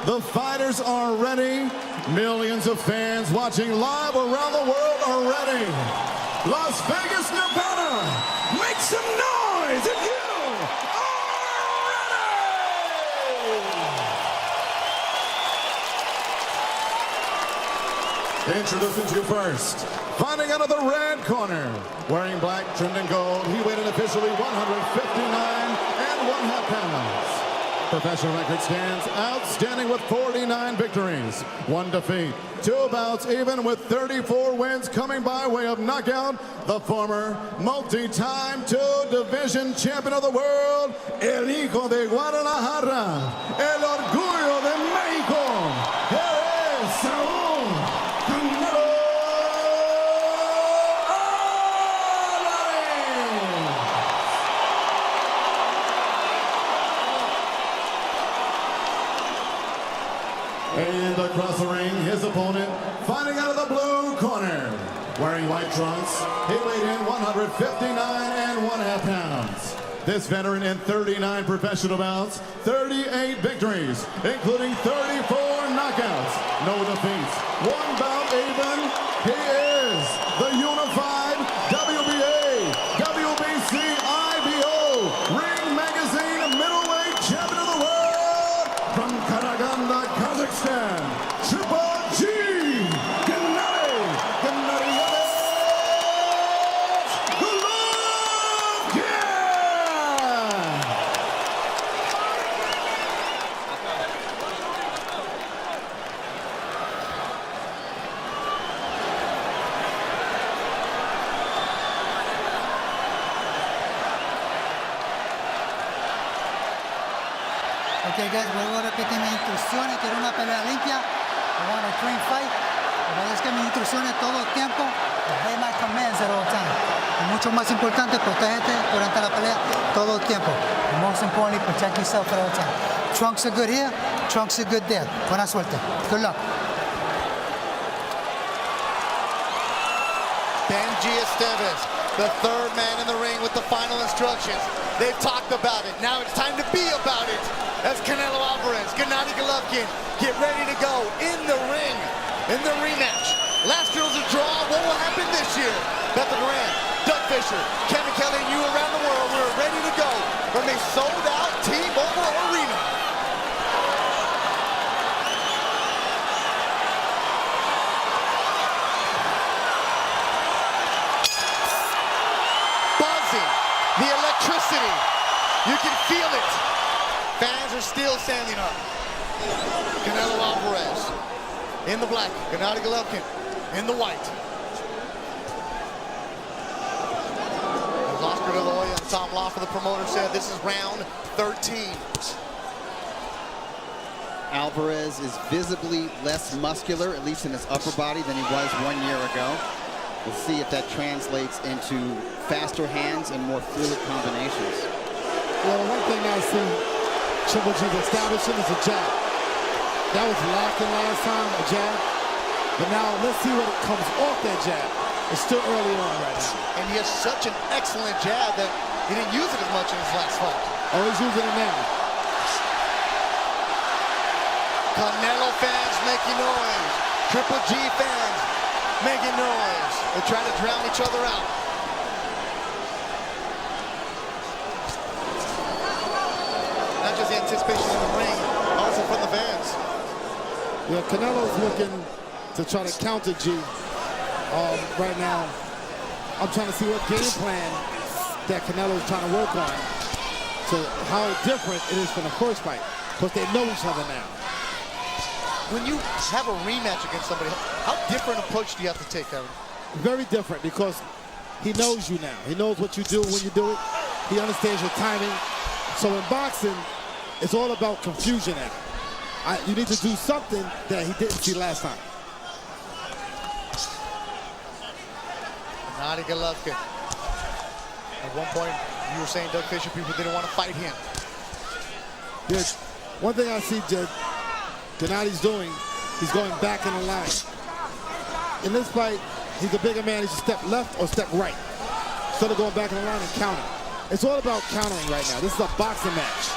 The fighters are ready. Millions of fans watching live around the world are ready. Las Vegas, Nevada, make some noise if you are ready! Introducing to you first, fighting out of the red corner, wearing black trimmed in gold, he weighed in officially 159 1/2 pounds. Professional record stands outstanding with 49 victories, 1 defeat, 2 bouts even with 34 wins coming by way of knockout. The former multi-time 2-division champion of the world, El Hijo de Guadalajara, El Orgullo de México. Here is Saúl Canelo And across the ring, his opponent, fighting out of the blue corner, wearing white trunks, he weighed in 159 1/2 pounds. This veteran in 39 professional bouts, 38 victories, including 34 knockouts, no defeats, 1 bout even. He is the unified WBA, WBC, IBO, Ring Magazine middleweight champion of the world from Karaganda, Kazakhstan, Triple G, Gennady Golovkin! Okay guys, vuelvo a repetir mis instrucciones, quiero una pelea limpia, I want a clean fight. Obedezcan mis instrucciones todo el tiemmo, obey my commands at all time. Y mucho más importante, protégete durante la pelea todo el tiempo. And most importantly, protect yourself at all time. Trunks are good here, trunks are good there. Buena suerte. Good luck. Benji Esteves, the third man in the ring with the final instructions. They've talked about it. Now it's time to be about it. As Canelo Alvarez, Gennady Golovkin get ready to go in the ring in the rematch. Last year was a draw. What will happen this year? Bethel Duran, Doug Fisher, Kevin Kelly, and you around the world. We're ready to go from a sold-out T-Mobile Arena. Buzzing, the electricity. You can feel it. Fans are still standing up. Canelo Alvarez in the black, Gennady Golovkin in the white. As Oscar De La Hoya and Tom Loffer, the promoter, said this is round 13. Alvarez is visibly less muscular, at least in his upper body, than he was 1 year ago. We'll see if that translates into faster hands and more fluid combinations. Well, one thing I see Triple G's establishing is a jab. That was lacking last time, a jab. But now let's see what comes off that jab. It's still early on right now. And he has such an excellent jab that he didn't use it as much in his last fight. Oh, he's using it now. Canelo fans making noise. Triple G fans making noise. They're trying to drown each other out. Not just the anticipation in the ring, also from the fans. Yeah, Canelo's looking to try to counter G right now. I'm trying to see what game plan that Canelo's trying to work on. So how different it is from the first fight, because they know each other now. When you have a rematch against somebody, how different approach do you have to take, Kevin? Very different, because he knows you now. He knows what you do when you do it. He understands your timing. So in boxing, it's all about confusion now. You need to do something that he didn't see last time. Gennady Golovkin. At one point, you were saying, Doug Fisher, people didn't want to fight him. Yeah, one thing I see Gennady's doing, he's going back in the line. In this fight, he's a bigger man. He should step left or step right, instead of going back in the line and counter. It's all about countering right now. This is a boxing match.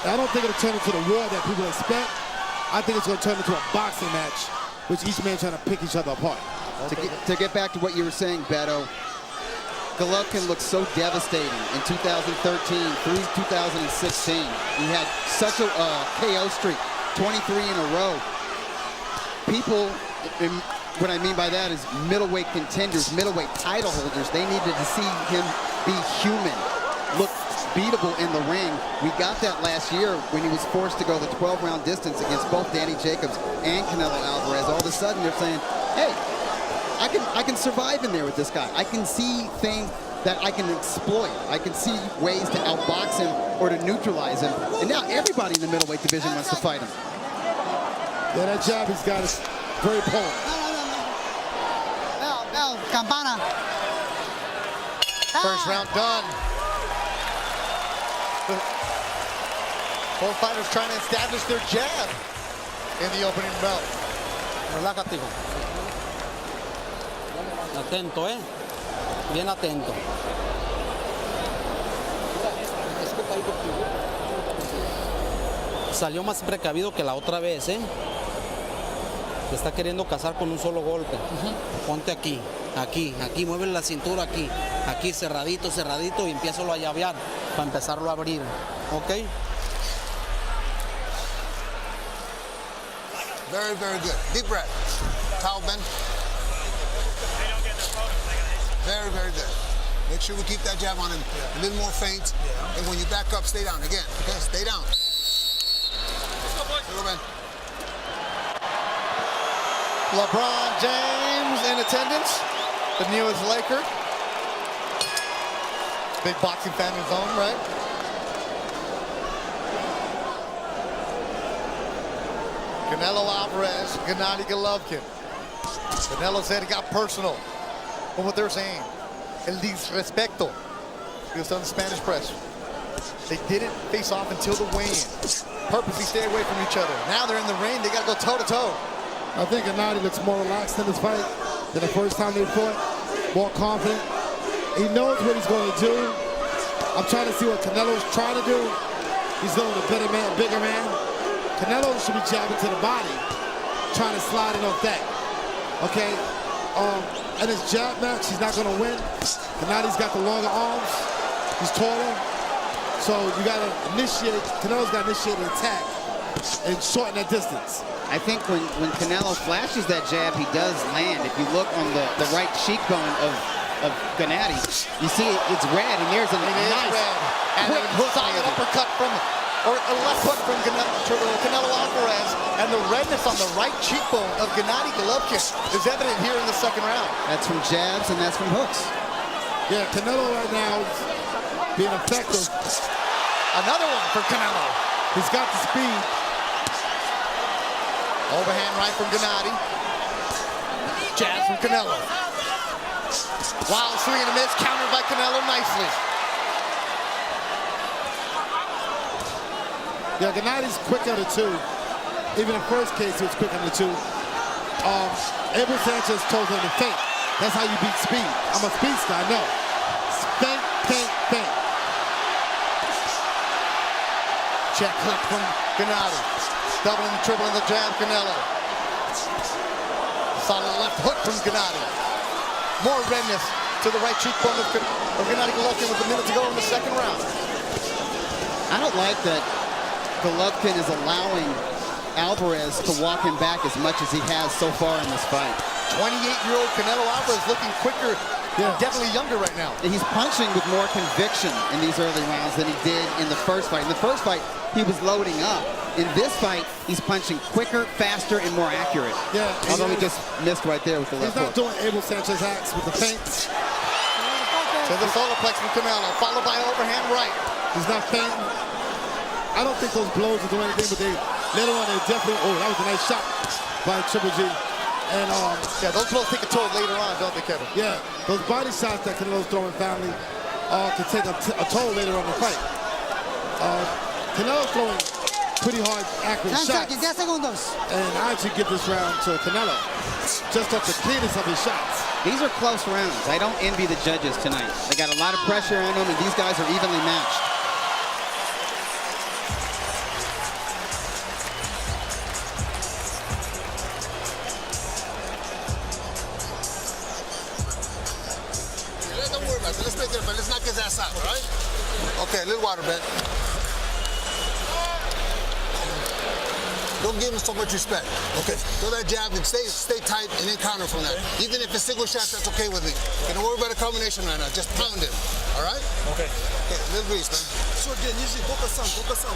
I don't think it'll turn into the war that people expect, I think it's going to turn into a boxing match, which each man trying to pick each other apart. To get back to what you were saying, Beto, Golovkin looked so devastating in 2013 through 2016. He had such a KO streak, 23 in a row. People, what I mean by that is middleweight contenders, middleweight title holders, they needed to see him be human, look beatable in the ring. We got that last year when he was forced to go the 12-round distance against both Danny Jacobs and Canelo Alvarez. All of a sudden, they're saying, hey, I can survive in there with this guy. I can see things that I can exploit. I can see ways to outbox him or to neutralize him. And now everybody in the middleweight division wants to fight him. Yeah, that jab he's got is very potent. Bell, Campana. First round done. Both fighters trying to establish their jab in the opening belt. Relájate, hijo. Atento, bien atento. Salió más precavido que la otra vez, Se está queriendo casar con un solo golpe. Ponte aquí, aquí, mueve la cintura aquí. Aquí, cerradito, cerradito, y empiézalo a llavear para empezarlo a abrir. ¿Ok? Very, very good. Deep breath. Towel bend. Very, very good. Make sure we keep that jab on him. A little more feint. And when you back up, stay down again. Okay, stay down. Go, man. LeBron James in attendance, the newest Laker. Big boxing fan of his own, right? Canelo Alvarez, Gennady Golovkin. Canelo said it got personal from what they're saying. El disrespecto. He was on the Spanish press. They didn't face off until the weigh-in. Purposely stay away from each other. Now they're in the ring, they gotta go toe-to-toe. I think Gennady looks more relaxed in this fight than the first time they fought. More confident. He knows what he's going to do. I'm trying to see what Canelo's trying to do. He's going with a better man, bigger man. Canelo should be jabbing to the body, trying to slide it off that. Okay? In his jab match, he's not going to win. Gennady's got the longer arms. He's taller. So you got to initiate, Canelo's got to initiate an attack and shorten that distance. I think when Canelo flashes that jab, he does land. If you look on the right cheekbone of Gennady, you see it's red, and there's a nice red. And quick a hook solid uppercut from, or a left hook from Canelo Alvarez, and the redness on the right cheekbone of Gennady Golovkin is evident here in the second round. That's from jabs, and that's from hooks. Yeah, Canelo right now is being effective. Another one for Canelo. He's got the speed. Overhand right from Gennady. Jab from Canelo. Wild swing and a miss, countered by Canelo nicely. Yeah, Gennady's quick on the two. Even in the first case, he was quick on the two. Abel Sanchez told him to feint. That's how you beat speed. I'm a speedster, I know. Feint, feint, feint. Check hook from Gennady. Doubling and tripling the jab, Canelo. Solid left hook from Gennady. More redness to the right cheekbone of Gennady Golovkin with a minute to go in the second round. I don't like that Golovkin is allowing Alvarez to walk him back as much as he has so far in this fight. 28-year-old Canelo Alvarez looking quicker, definitely younger right now. And he's punching with more conviction in these early rounds than he did in the first fight. In the first fight, he was loading up. In this fight, he's punching quicker, faster, and more accurate. Yeah, although he just missed right there with the left hook. He's not doing Abel Sanchez acts with the feints. To the solar plex from Canelo, followed by overhand right. He's not feinting. I don't think those blows will do anything, but later on they definitely, that was a nice shot by Triple G. And yeah, those blows take a toll later on, don't they, Kevin? Yeah, those body shots that Canelo's throwing, family, can take a toll later on in the fight. Canelo's throwing pretty hard, accurate shots. 10 segundos. And I actually give this round to Canelo, just off the cleanness of his shots. These are close rounds. I don't envy the judges tonight. They got a lot of pressure on them, and these guys are evenly matched. pass out, all right? Okay, a little water, Ben. Don't give him so much respect. Okay, throw that jab and stay tight and then counter from that. Even if it's single shots, that's okay with me. Okay, don't worry about the combination right now. Just pound him, all right? Okay. Okay, little grease, man. Все, Ген, держи, только сам,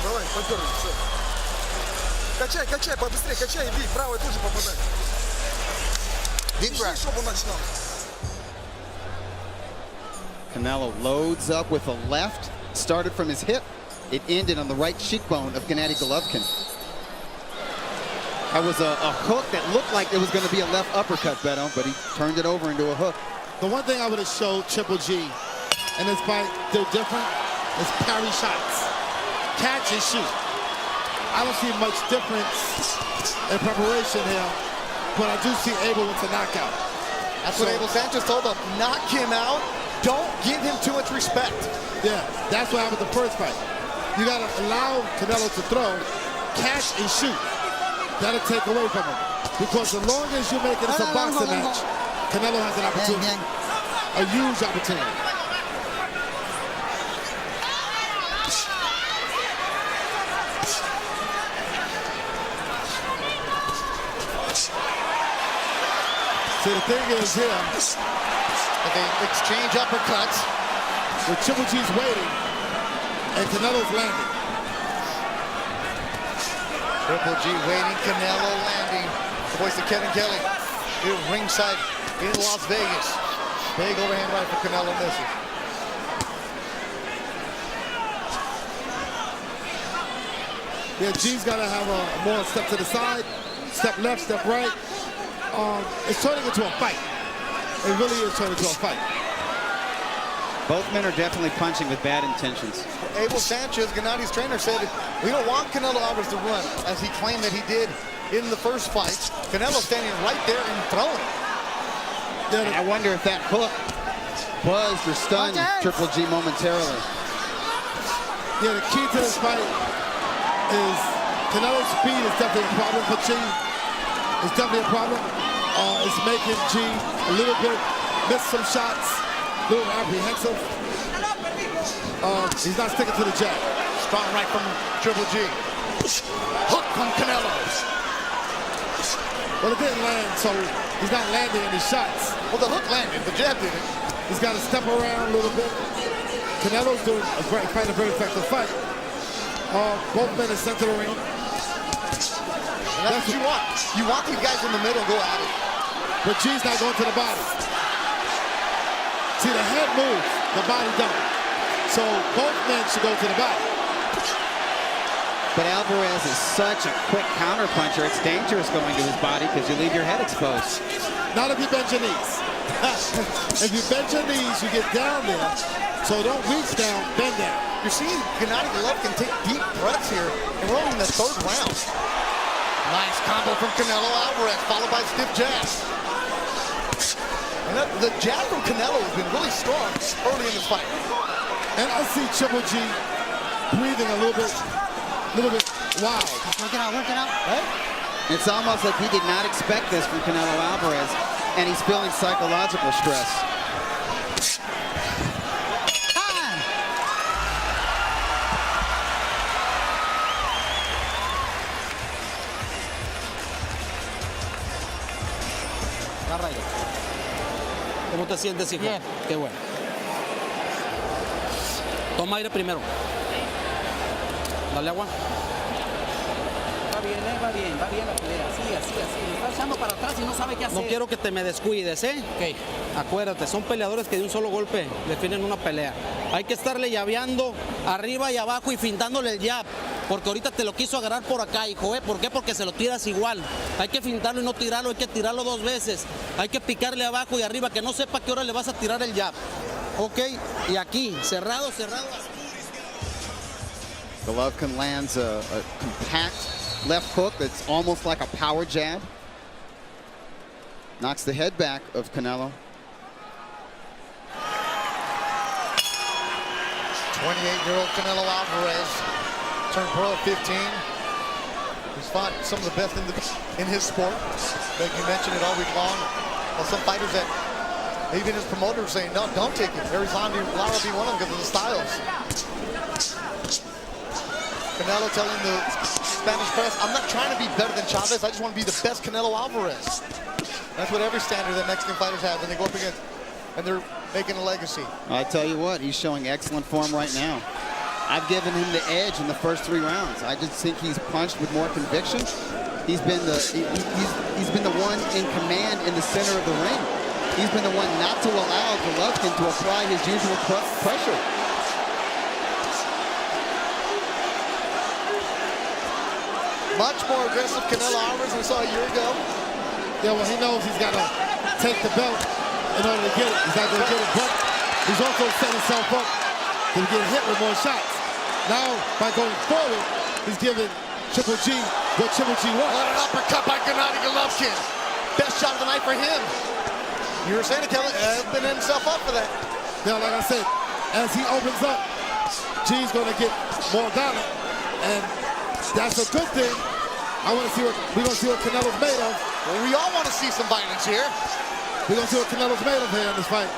давай, поддерживай, все. Качай, побыстрее, качай и бей, правой тоже попадай. Deep breath. Чтобы начинал. Canelo loads up with a left, started from his hip. It ended on the right cheekbone of Gennady Golovkin. That was a hook that looked like it was going to be a left uppercut, Beto, but he turned it over into a hook. The one thing I would have showed Triple G in this fight, they're different, is parry shots. Catch and shoot. I don't see much difference in preparation here, but I do see Abel with a knockout. That's what Abel Sanchez told him. Knock him out. Don't give him too much respect. Yeah, that's what happened the first fight. You got to allow Canelo to throw, catch and shoot. That'll take away from him. Because as long as you make it as a boxing match, Canelo has an opportunity. A huge opportunity. See, the thing is here, They exchange uppercuts. the Triple G's waiting, and Canelo's landing. Triple G waiting, Canelo landing. The voice of Kevin Kelly here ringside in Las Vegas. Big overhand right for Canelo, misses. Yeah, G's got to have a more step to the side, step left, step right. It's turning into a fight. It really is turning into a fight. Both men are definitely punching with bad intentions. Abel Sanchez, Gennady's trainer, said we don't want Canelo Alvarez to run, as he claimed that he did in the first fight. Canelo standing right there and throwing. And I wonder if that hook buzzed or stunned Triple G momentarily. Yeah, the key to this fight is Canelo's speed is definitely a problem for G. It's definitely a problem. It's making G a little bit miss some shots, a little apprehensive. He's not sticking to the jab. Strong right from Triple G. Hook from Canelo. Well, it didn't land, so he's not landing any shots. Well, the hook landed, the jab didn't. He's got to step around a little bit. Canelo's doing a very effective fight. Both men are center of the ring. And that's what you want. You want these guys in the middle go at it. But G's not going to the body. See, the head moves, the body don't. So both men should go to the body. But Alvarez is such a quick counterpuncher, it's dangerous going to his body because you leave your head exposed. Not if you bend your knees. If you bend your knees, you get down there. So don't reach down, bend down. You're seeing Gennady Golovkin take deep breaths here, and we're only in the third round. Nice combo from Canelo Alvarez, followed by stiff jab. And the jab from Canelo has been really strong early in this fight. And I see Triple G breathing a little bit wild. Working out. Right? It's almost like he did not expect this from Canelo Alvarez, and he's feeling psychological stress. ¿Cómo te sientes, hijo? Bien. Qué bueno. Toma aire primero. Dale agua. Va bien la pelea, así. Me está echando para atrás y no sabe qué hacer. No quiero que te me descuides, ¿eh? Ok. Acuérdate, son peleadores que de un solo golpe definen una pelea. Hay que estarle llaveando arriba y abajo y fintándole el jab. Porque ahorita te lo quiso agarrar por acá, hijo, ¿eh? ¿Por qué? Porque se lo tiras igual. Hay que fintarlo y no tirarlo, hay que tirarlo 2 veces. Hay que picarle abajo y arriba, que no sepa a qué hora le vas a tirar el jab. Ok, y aquí, cerrado. Golovkin lands a compact left hook that's almost like a power jab. Knocks the head back of Canelo. 28-year-old Canelo Alvarez turned pro at 15. He's fought some of the best in his sport. Like you mentioned it all week long. Well, some fighters that Even his promoter was saying, no, don't take it. Every time Lara be one of them because of the styles. Canelo telling the Spanish press, I'm not trying to be better than Chavez. I just want to be the best Canelo Alvarez. That's what every standard that Mexican fighters have when they go up against, and they're making a legacy. I tell you what, he's showing excellent form right now. I've given him the edge in the first 3 rounds. I just think he's punched with more conviction. He's been the one in command in the center of the ring. He's been the one not to allow Golovkin to apply his usual pressure. Much more aggressive Canelo Alvarez we saw a year ago. Yeah, well, he knows he's got to take the belt in order to get it. He's not going to get it, but he's also set himself up to get hit with more shots. Now, by going forward, he's giving Triple G what Triple G wants. What an uppercut by Gennady Golovkin. Best shot of the night for him. You were saying it, Kelly, opening himself up for that. Now, like I said, as he opens up, G's going to get more dominant, and that's a good thing. We're going to see what Canelo's made of. Well, we all want to see some violence here. We're going to see what Canelo's made of here in this fight.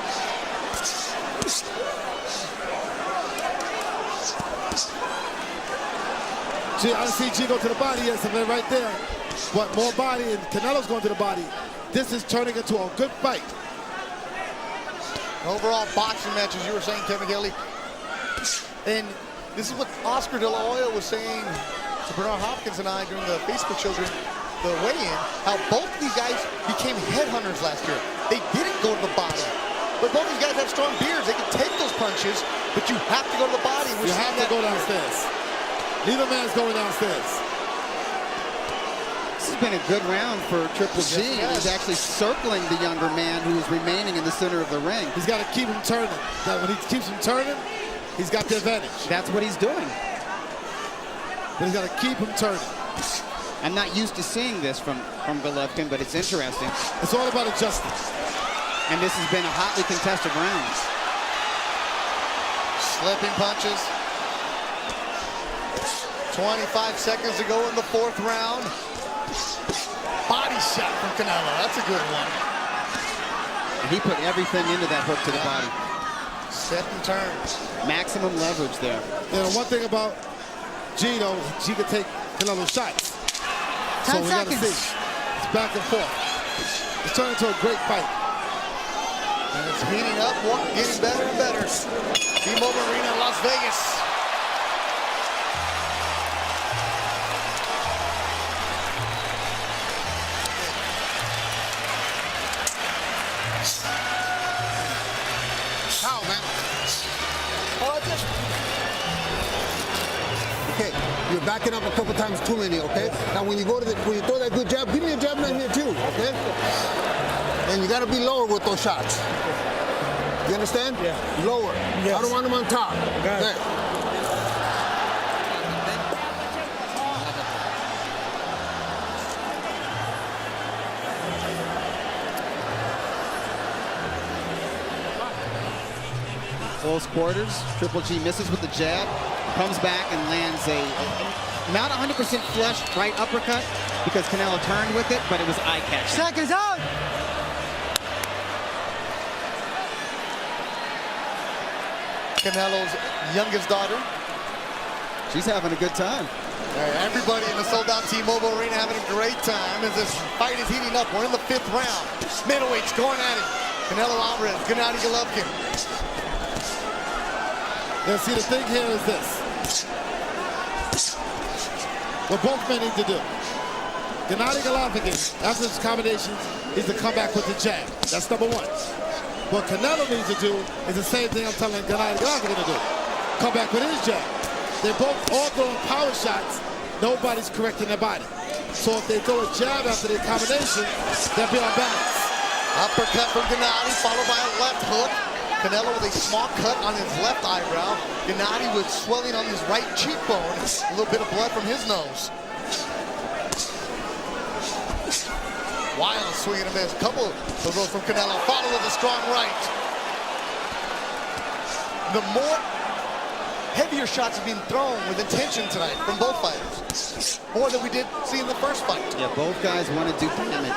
I see G go to the body, yes, and then right there. But more body, and Canelo's going to the body. This is turning into a good fight. Overall boxing match, as you were saying, Kevin Kelly. And this is what Oscar De La Hoya was saying to Bernard Hopkins and I during the Facebook show during the weigh-in, how both of these guys became headhunters last year. They didn't go to the body. But both these guys have strong beards. They can take those punches, but you have to go to the body. You have to go downstairs. Neither man's going downstairs. This has been a good round for Triple G. Yes. He's actually circling the younger man who is remaining in the center of the ring. He's got to keep him turning. When he keeps him turning, he's got the advantage. That's what he's doing. But he's got to keep him turning. I'm not used to seeing this from Golovkin, but it's interesting. It's all about adjusting. And this has been a hotly contested round. Slipping punches. 25 seconds to go in the 4th round. Body shot from Canelo. That's a good one. And he put everything into that hook to the body. Step and turn. Maximum leverage there. You know, one thing about G, though, G can take Canelo's shots. 10 so we got to seconds. see. It's back and forth. It's turning into a great fight. And it's heating up, getting better and better. T-Mobile Arena, Las Vegas. How, man? Okay, you're backing up a couple times too many, okay? Now when you throw that good jab, give me a jab right here too, okay? And you gotta be lower with those shots. You understand? Yeah. Lower. Yes. I don't want them on top. Got it. Okay. Close quarters. Triple G misses with the jab, comes back and lands a not 100% flush right uppercut because Canelo turned with it, but it was eye-catching. Seconds out. Canelo's youngest daughter. She's having a good time. Everybody in the sold-out T-Mobile Arena having a great time as this fight is heating up. We're in the 5th round. Middleweights going at it. Canelo Alvarez, Gennady Golovkin. Now, see, the thing here is this. What both men need to do. Gennady Golovkin, after this combination, needs to come back with the jab. That's number 1. What Canelo needs to do is the same thing I'm telling Gennady Golovkin to do. Come back with his jab. They're both all throwing power shots. Nobody's correcting their body. So if they throw a jab after the combination, they'll be on balance. Uppercut from Gennady, followed by a left hook. Canelo with a small cut on his left eyebrow. Gennady with swelling on his right cheekbone. A little bit of blood from his nose. Wild swing and a miss. Couple of those from Canelo. Followed with a strong right. The more heavier shots have been thrown with intention tonight from both fighters. More than we did see in the first fight. Yeah, both guys want to do damage.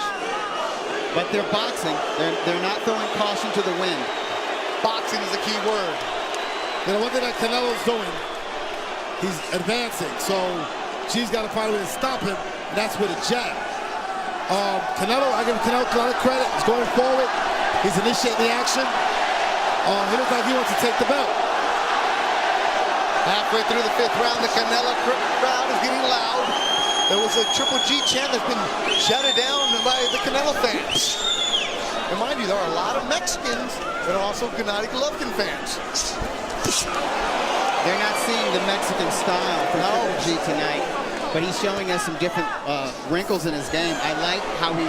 But they're boxing. They're not throwing caution to the wind. Boxing is a key word. You know, one thing that Canelo's doing, he's advancing. So G's got to find a way to stop him, and that's with a jab. Canelo, I give Canelo a lot of credit. He's going forward. He's initiating the action. He looks like he wants to take the belt. Halfway through the 5th round, the Canelo crowd is getting loud. There was a Triple G chant that's been shouted down by the Canelo fans. And mind you, there are a lot of Mexicans that are also Gennady Golovkin fans. They're not seeing the Mexican style from Triple G tonight, but he's showing us some different wrinkles in his game. I like how he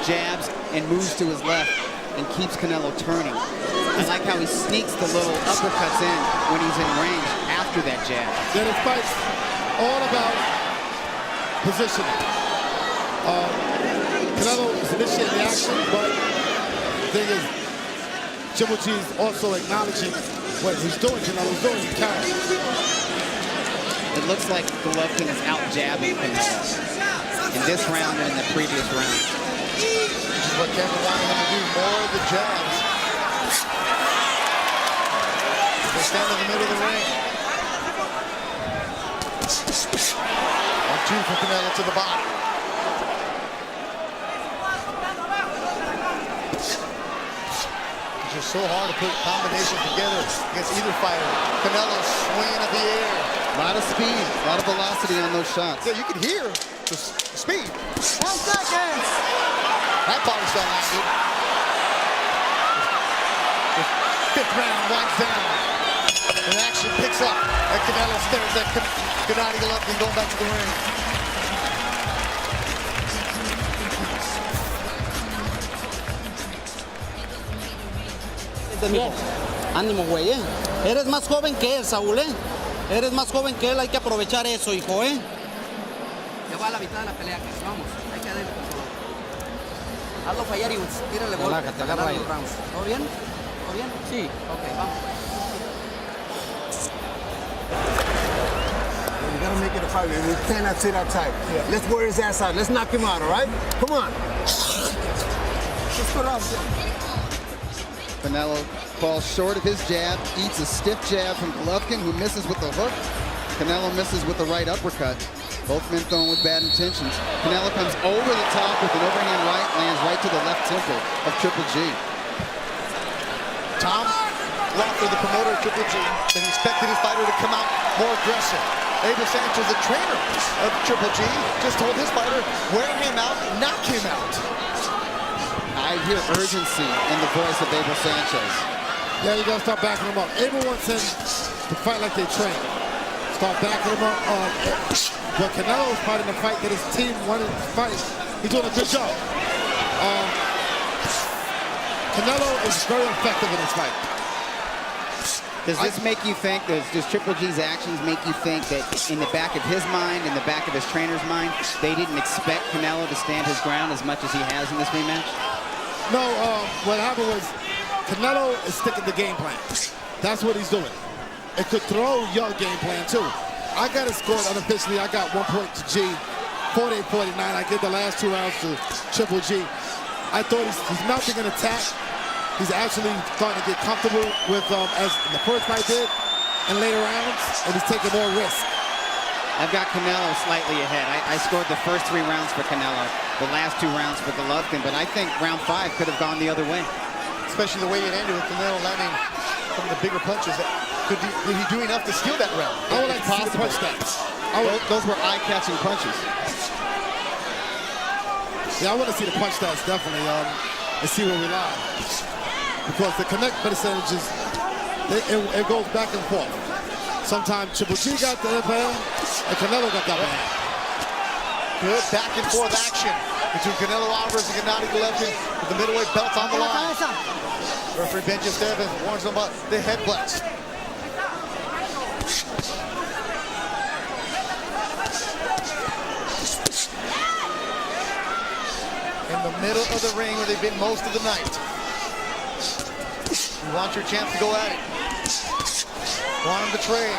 jabs and moves to his left and keeps Canelo turning. I like how he sneaks the little uppercuts in when he's in range after that jab. Yeah, this fight's all about positioning. Canelo is initiating the action, but the thing is, Triple G is also acknowledging what he's doing. Canelo's doing, he's carrying. It looks like Golovkin is out jabbing Canelo in this round and in the previous round. Which is what Kevin wanted him to do, more of the jabs. They stand in the middle of the ring. 1-2 for Canelo to the body. It's just so hard to put combinations together against either fighter. Canelo swinging at the air. A lot of speed, a lot of velocity on those shots. Yeah, you can hear the speed. 10 seconds. That body shot landed. The 5th round winds down. And action picks up. And Canelo stares at Gennady Golovkin going back to the ring. Ánimo, güey, Eres más joven que él, Saúl, Eres más joven que él, hay que aprovechar eso, hijo, Ya va a la mitad de la pelea, que vamos, hay que darle con todo. Hazlo fallar y tírale golpe Relájate, hasta ganar agarra los ahí. rounds. ¿Todo bien? ¿Todo bien? Sí. Ok, vamos. You gotta make it a fight, man. We cannot sit outside. Let's wear his ass out. Let's knock him out, all right? Come on. Let's go down. Canelo falls short of his jab, eats a stiff jab from Golovkin, who misses with the hook. Canelo misses with the right uppercut. Both men throwing with bad intentions. Canelo comes over the top with an overhand right, lands right to the left temple of Triple G. Tom Walker, the promoter of Triple G, that he expected his fighter to come out more aggressive. Abel Sanchez, the trainer of Triple G, just told his fighter, wear him out, knock him out. I hear urgency in the voice of Abel Sanchez. Yeah, you gotta start backing him up. Abel wants him to fight like they train. Start backing him up. But Canelo is fighting a fight that his team wanted to fight. He's doing a good job. Canelo is very effective in this fight. Does this make you think, does Triple G's actions make you think that in the back of his mind, in the back of his trainer's mind, they didn't expect Canelo to stand his ground as much as he has in this rematch? No, what happened was Canelo is sticking to game plan. That's what he's doing. It could throw your game plan too. I got it scored unofficially. I got 1 point to G, 48-49. I give the last 2 rounds to Triple G. I thought he's mounting an attack. He's actually starting to get comfortable with, as the first fight did, in later rounds, and he's taking more risk. I've got Canelo slightly ahead. I scored the first 3 rounds for Canelo, the last 2 rounds for Golovkin, but I think round 5 could have gone the other way. Especially the way it ended with Canelo landing some of the bigger punches. Did he do enough to steal that round? I would like to see the punch stats. Those were eye-catching punches. Yeah, I want to see the punch stats, definitely, and see where we lie. Because the connect percentages, it goes back and forth. Sometimes Triple G got the upper hand, and Canelo got the upper hand. Good back and forth action between Canelo Alvarez and Gennady Golovkin with the middleweight belts on the line. Referee Benji Esteban warns them about the headbutts. In the middle of the ring where they've been most of the night. You want your chance to go at it. Want them to trade.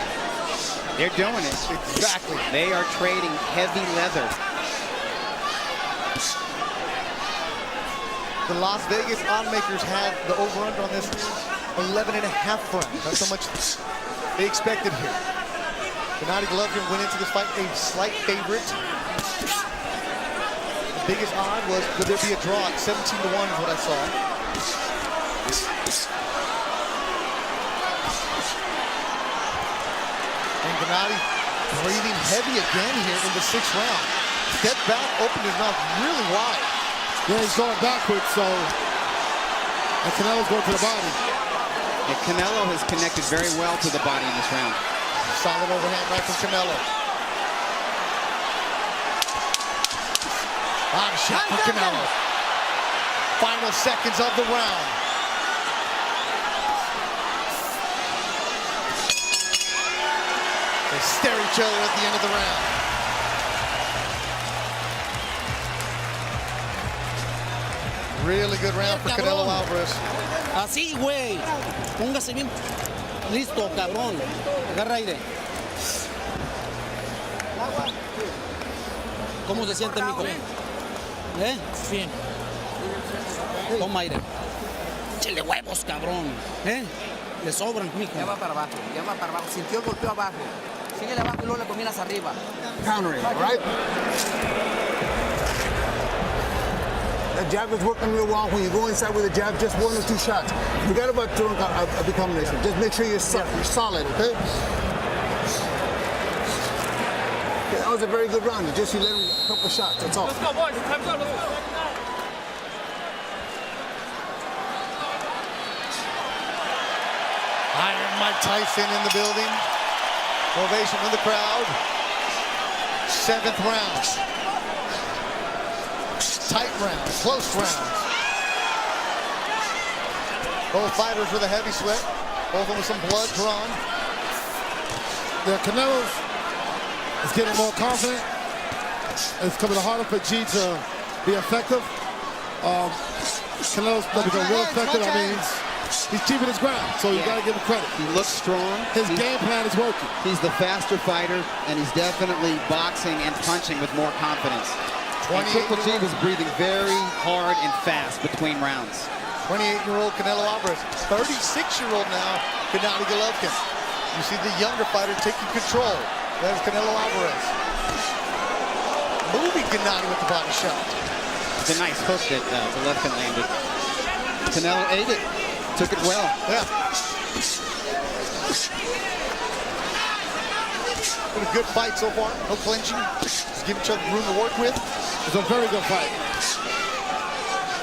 They're doing it. Exactly. They are trading heavy leather. The Las Vegas oddsmakers had the over-under on this 11.5 front. That's how much they expected here. Gennady Golovkin went into this fight a slight favorite. The biggest odd was, would there be a draw at 17-1 is what I saw. And Gennady breathing heavy again here in the 6th round. Stepped back, opened his mouth really wide. Yeah, he's going backwards, so... And Canelo's going to the body. Yeah, Canelo has connected very well to the body in this round. Solid overhand right from Canelo. Body shot from Canelo. Final seconds of the round. They stare each other at the end of the round. Really good round for Canelo Alvarez. Así, güey. Póngase bien. Listo, cabrón. Agarra aire. ¿Cómo se siente, mijo? ¿Eh? Bien. Toma aire. Échale huevos, cabrón. ¿Eh? Le sobran, mijo. Ya va para abajo, ya va para abajo. Sintió el golpeo abajo. Síguele abajo y luego le combinas arriba. Countering, all right? That jab is working real well. When you go inside with a jab, just 1 or 2 shots. Forget about throwing a big combination. Just make sure you're solid, okay? Okay, that was a very good round. You let him a couple shots, that's all. Let's go, boys. Time's up. Iron Mike Tyson in the building. Ovation from the crowd. 7th round. Tight round, close round. Both fighters with a heavy sweat. Both of them with some blood drawn. Yeah, Canelo is getting more confident. It's coming harder for G to be effective. Canelo's becoming real effective. I mean, he's keeping his ground, so you got to give him credit. He looks strong. His game plan is working. He's the faster fighter, and he's definitely boxing and punching with more confidence. And Triple G was breathing very hard and fast between rounds. 28-year-old Canelo Alvarez. 36-year-old now, Gennady Golovkin. You see the younger fighter taking control. That's Canelo Alvarez. Moving Gennady with the body shot. It's a nice hook that Golovkin landed. Canelo ate it. Took it well. Yeah. Been a good fight so far. No clinching. Just give each other room to work with. It's a very good fight.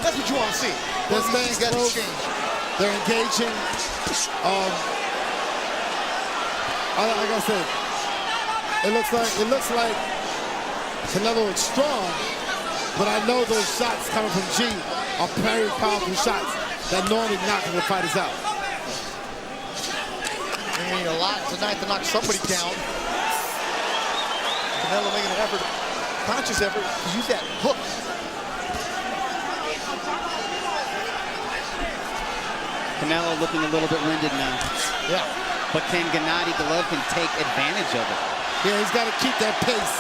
That's what you want to see. They're staying close. They're engaging. Like I said, it looks like Canelo is strong, but I know those shots coming from G are very powerful shots that normally knock the fighters out. They need a lot tonight to knock somebody down. Canelo making an effort, conscious effort, to use that hook. Canelo looking a little bit winded now. Yeah. But can Gennady Golovkin take advantage of it? Yeah, he's got to keep that pace.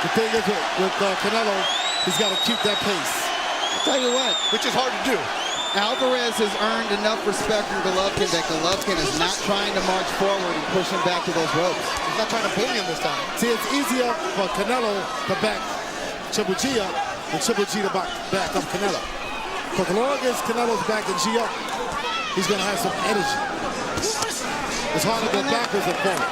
The thing is with Canelo, he's got to keep that pace. I'll tell you what. Which is hard to do. Alvarez has earned enough respect from Golovkin that Golovkin is not trying to march forward and push him back to those ropes. He's not trying to bully him this time. See, it's easier for Canelo to back Triple G up than Triple G to back up Canelo. Because as long as Canelo's backing G up, he's going to have some energy. It's hard to go backwards and forward.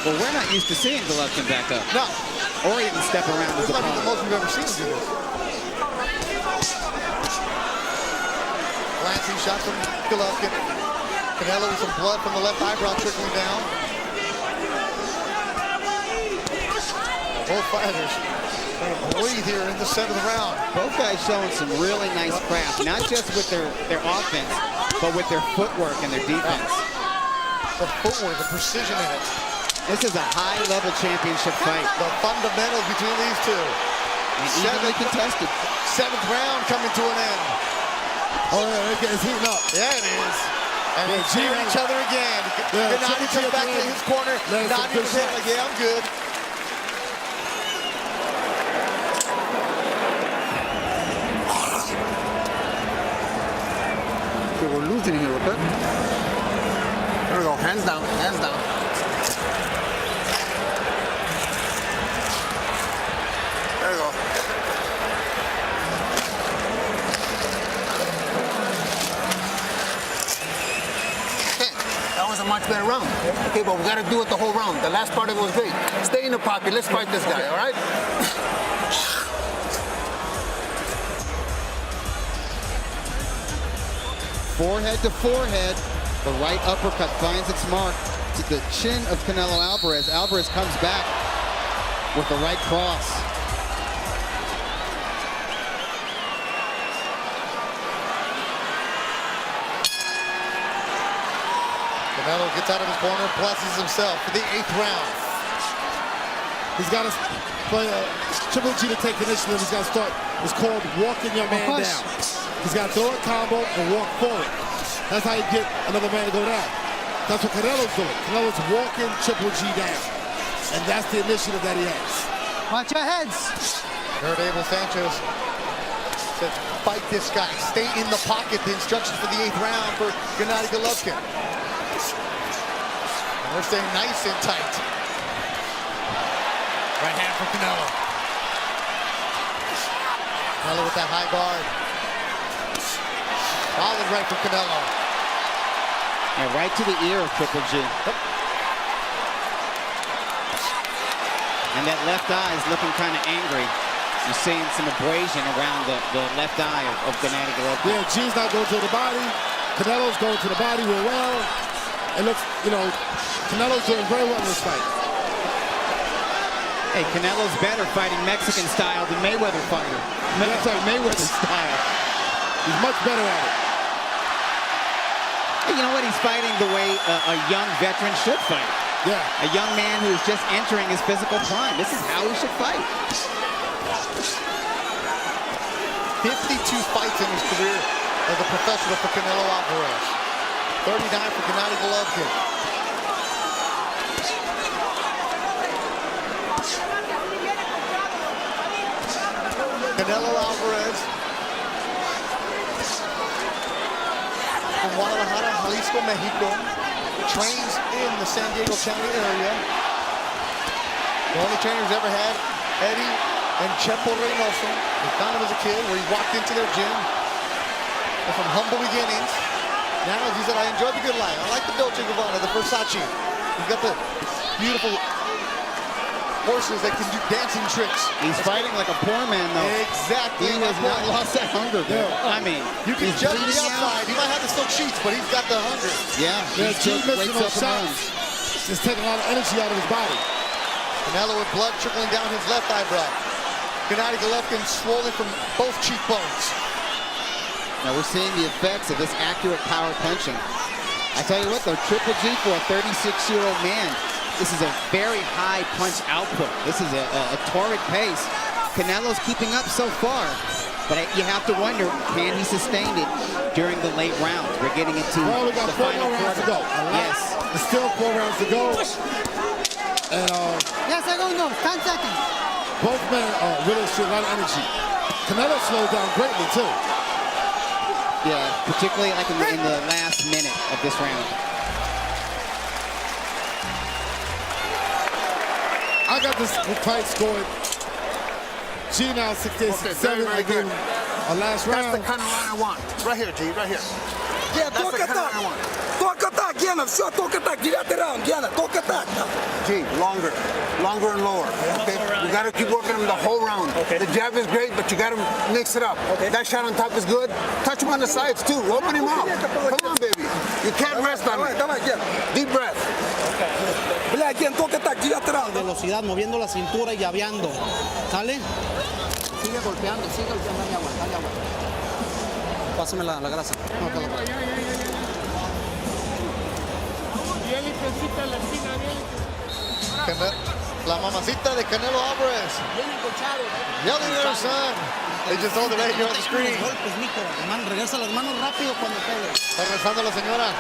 Well, we're not used to seeing Golovkin back up. No. Or even step around his This might be opponent. the most we've ever seen him do this. Glancing shot from Golovkin. Canelo with some blood from the left eyebrow trickling down. Both fighters trying to breathe here in the 7th round. Both guys showing some really nice craft, not just with their offense, but with their footwork and their defense. The footwork, the precision in it. This is a high-level championship fight. The fundamentals between these two. And evenly contested. 7th round coming to an end. Oh, yeah, it's heating up. Yeah, it is. And they cheer each other again. Gennady comes back to his corner, nodding his head like, yeah, I'm good. anything here, okay? There we go, hands down, hands down. There you go. Okay, that was a much better round. Okay, but we gotta do it the whole round. The last part of it was great. Stay in the pocket, let's fight this guy, all right? Forehead to forehead, the right uppercut finds its mark to the chin of Canelo Alvarez. Alvarez comes back with the right cross. Canelo gets out of his corner, blesses himself for the 8th round. He's got to play Triple G to take initiative. He's got to start. It's called walking your man down. He's got to throw a combo and walk forward. That's how you get another man to go down. That's what Canelo's doing. Canelo's walking Triple G down. And that's the initiative that he has. Watch your heads. Heard Abel Sanchez said, fight this guy. Stay in the pocket. The instructions for the 8th round for Gennady Golovkin. And they're staying nice and tight. Right hand for Canelo. Canelo with that high guard. Solid right for Canelo. And right to the ear of Triple G. Yep. And that left eye is looking kind of angry. You're seeing some abrasion around the left eye of Gennady Golovkin. Yeah, G's not going to the body. Canelo's going to the body real well. It looks, you know, Canelo's doing very well in this fight. Hey, Canelo's better fighting Mexican style than Mayweather fighter. Sorry, Mayweather style. He's much better at it. Hey, you know what? He's fighting the way a young veteran should fight. Yeah. A young man who is just entering his physical prime. This is how he should fight. 52 fights in his career as a professional for Canelo Alvarez. 39 for Gennady Golovkin. Canelo Alvarez from Guadalajara, Jalisco, Mexico. Trains in the San Diego County area. The only trainer who's ever had Eddie and Chepo Reynoso. They found him as a kid where he walked into their gym. They're from humble beginnings. Now he said, I enjoy the good life. I like the Dolce & Gabbana, the Versace. He's got the beautiful horses that can do dancing tricks. He's fighting like a poor man, though. Exactly. He has not lost that hunger, though. I mean, you can he's judge the bleeding outside. out. He might have the silk sheets, but he's got the hunger. Yeah, Yeah, G missing wakes those up and shots. Just taking a lot of energy out of his body. Canelo with blood trickling down his left eyebrow. Gennady Golovkin swollen from both cheekbones. Now we're seeing the effects of this accurate power punching. I tell you what, though, Triple G for a 36-year-old man, this is a very high punch output. This is a torrid pace. Canelo's keeping up so far, but you have to wonder, can he sustain it during the late rounds? We're getting into Well, we got the 4 final more rounds quarter. to go. Yes. There's still 4 rounds to go. And 10 segundos, 10 seconds. both men are really showing a lot of energy. Canelo slowed down greatly, too. Yeah, particularly like in the last minute of this round. I got this fight scored. G now 68-67. I gave him a last round. That's the kind of round I want. Right here, G, right here. Yeah, That's the kind of round I want. Только так, Гена, все, только так. 9-й раунд, Гена, только так. G, longer and lower. Okay, you got to keep working him the whole round. Okay. The jab is great, but you got to mix it up. Okay. That shot on top is good. Touch him on the sides too. Open him up. Come on, baby. You can't rest on me. Давай, Ген. Deep breath. Бля, Ген, только так, 9-й раунд. Velocidad, moviendo la cintura y llaveando. ¿Sale? Sigue golpeando, dale agua, dale agua. Pásame la grasa. La mamacita de Canelo Alvarez. Yelling at her son. They just told her right here on the screen. Golpes, mijo. Regresa las manos rápido cuando pegue. Está rezando la señora.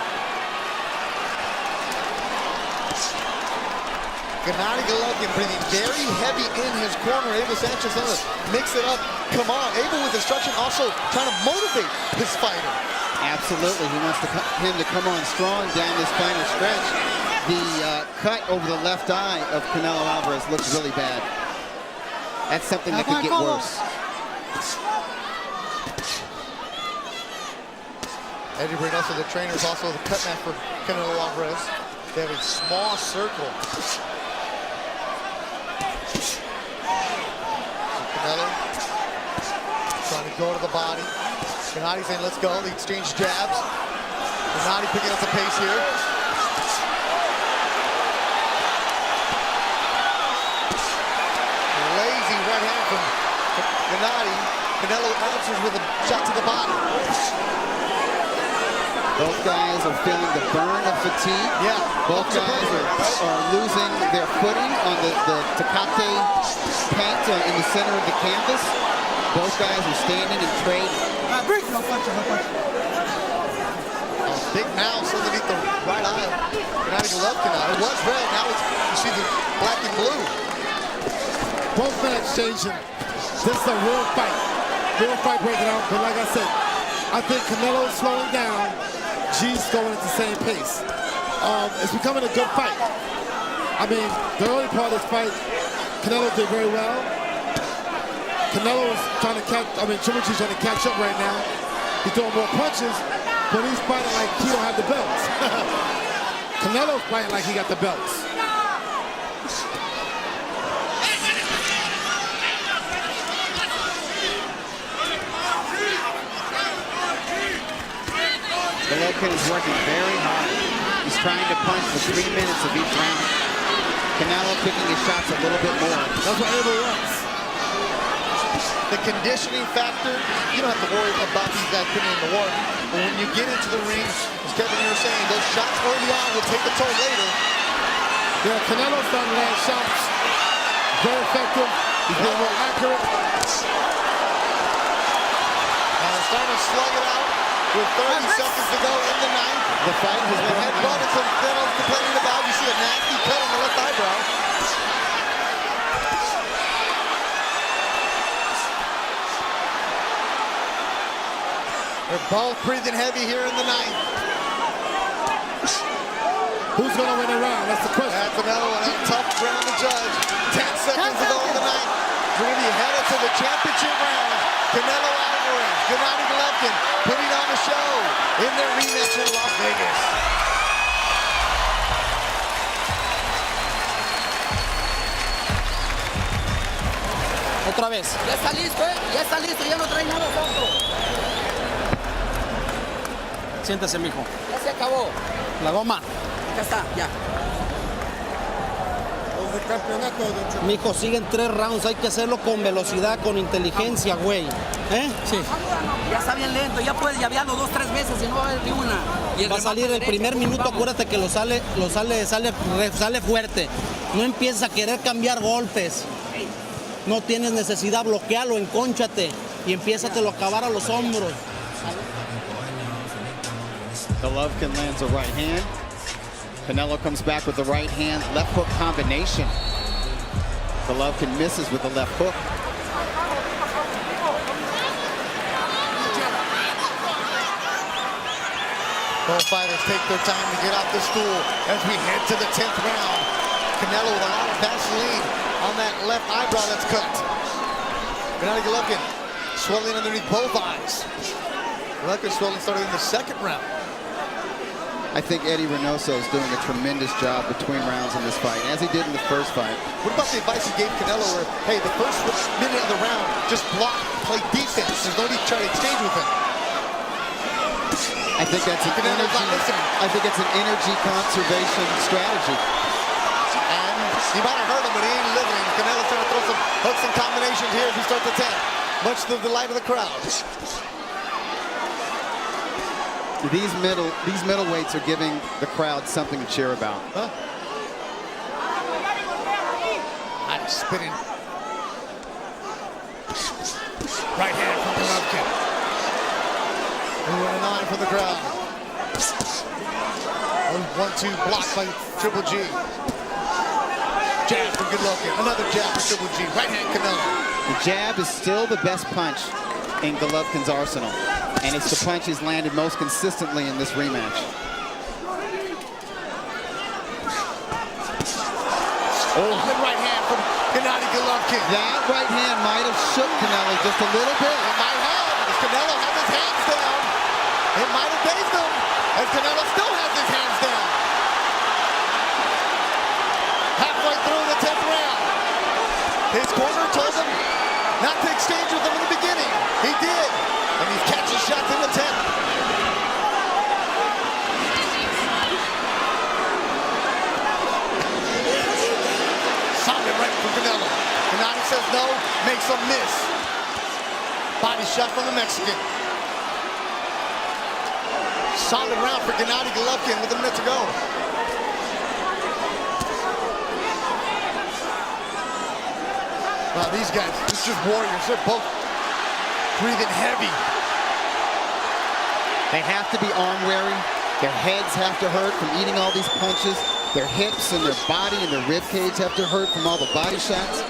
Gennady Golovkin breathing very heavy in his corner. Abel Sanchez trying to mix it up. Come on. Abel with instruction also trying to motivate his fighter. Absolutely. He wants him to come on strong down this final stretch. The cut over the left eye of Canelo Alvarez looks really bad. That's something that could get worse. Eddie Reynoso, the trainer, is also the cut man for Canelo Alvarez. They have a small circle. Canelo trying to go to the body. Gennady saying, let's go. They exchange jabs. Gennady picking up the pace here. Lazy right hand from Gennady. Canelo answers with a shot to the body. Both guys are feeling the burn of fatigue. Yeah. Both guys are losing their footing on the Tecate paint in the center of the canvas. Both guys are standing and trading. No punch, no punch. Big mouse underneath the right eye. Gennady Golovkin. It was red. Now you see the black and blue. Both men exchanging. This is a real fight. Real fight breaking out. But like I said, I think Canelo's slowing down. G's going at the same pace. It's becoming a good fight. I mean, the early part of this fight, Canelo did very well. Canelo is trying to catch, Triple G's trying to catch up right now. He's throwing more punches, but he's fighting like he don't have the belts. Canelo's fighting like he got the belts. Golovkin is working very hard. He's trying to punch for 3 minutes of each round. Canelo picking his shots a little bit more. That's what Abel wants. The conditioning factor, you don't have to worry about these guys putting in the work. But when you get into the ring, as Kevin, you were saying, those shots early on will take a toll later. Yeah, Canelo's done land shots. Very effective. He's being more accurate. And it's starting to slug it out with 30 seconds to go in the ninth. The fight has The headbutt is what Canelo's complaining about. You see a nasty cut on the left eyebrow. They're both breathing heavy here in the ninth. Who's going to win the round? That's the question. That's another one. A tough round to judge. 10 seconds to go in the ninth. We're going to be headed to the championship round. Canelo Alvarez, Gennady Golovkin putting on a show in their rematch in Las Vegas. Otra vez. Ya está listo, ya está listo, ya no trae nada otro. Siéntese, mijo. Ya se acabó. La goma. Ya está, ya. Mijo, siguen 3 rounds. Hay que hacerlo con velocidad, con inteligencia, güey. ¿Eh? Sí. Ya está bien lento, ya puedes llavearlo 2, 3 veces y no va a haber ni una. Y Va a salir el primer minuto, acuérdate que sale fuerte. No empieces a querer cambiar golpes. No tienes necesidad, bloquealo, encónchate y empiézatelo a acabar a los hombros. Golovkin lands a right hand. Canelo comes back with the right hand, left hook combination. Golovkin misses with the left hook. Both fighters take their time to get off the stool as we head to the 10th round. Canelo with a lot of Vaseline on that left eyebrow that's cut. Gennady Golovkin swelling underneath both eyes. Golovkin swelling started in the 2nd round. I think Eddie Reynoso is doing a tremendous job between rounds in this fight, as he did in the first fight. What about the advice he gave Canelo where, hey, the first minute of the round, just block, play defense. There's no need to try to exchange with him. I think that's an energy conservation strategy. And you might have heard him, but he ain't living. Canelo's trying to throw some hooks and combinations here as we start the 10th. Much to the delight of the crowd. These middleweights are giving the crowd something to cheer about. Huh? Nice spinning. Right hand from Golovkin. 2-9 for the crowd. 1-2 blocked by Triple G. Jab from Golovkin. Another jab for Triple G. Right hand Canelo. The jab is still the best punch in Golovkin's arsenal, and it's the punches landed most consistently in this rematch. Oh, good right hand from Gennady Golovkin. That right hand might have shook Canelo just a little bit. It might have, as Canelo has his hands down. It might have dazed him, as Canelo still has his hands down. Halfway through the 10th round. His corner told him not to exchange with him in the beginning. He did, and he's catching shots in the 10th. Solid right from Canelo. Gennady says no, makes him miss. Body shot from the Mexican. Solid round for Gennady Golovkin with a minute to go. Wow, these guys, this is just warriors. They're both breathing heavy. They have to be arm weary. Their heads have to hurt from eating all these punches. Their hips and their body and their rib cage have to hurt from all the body shots.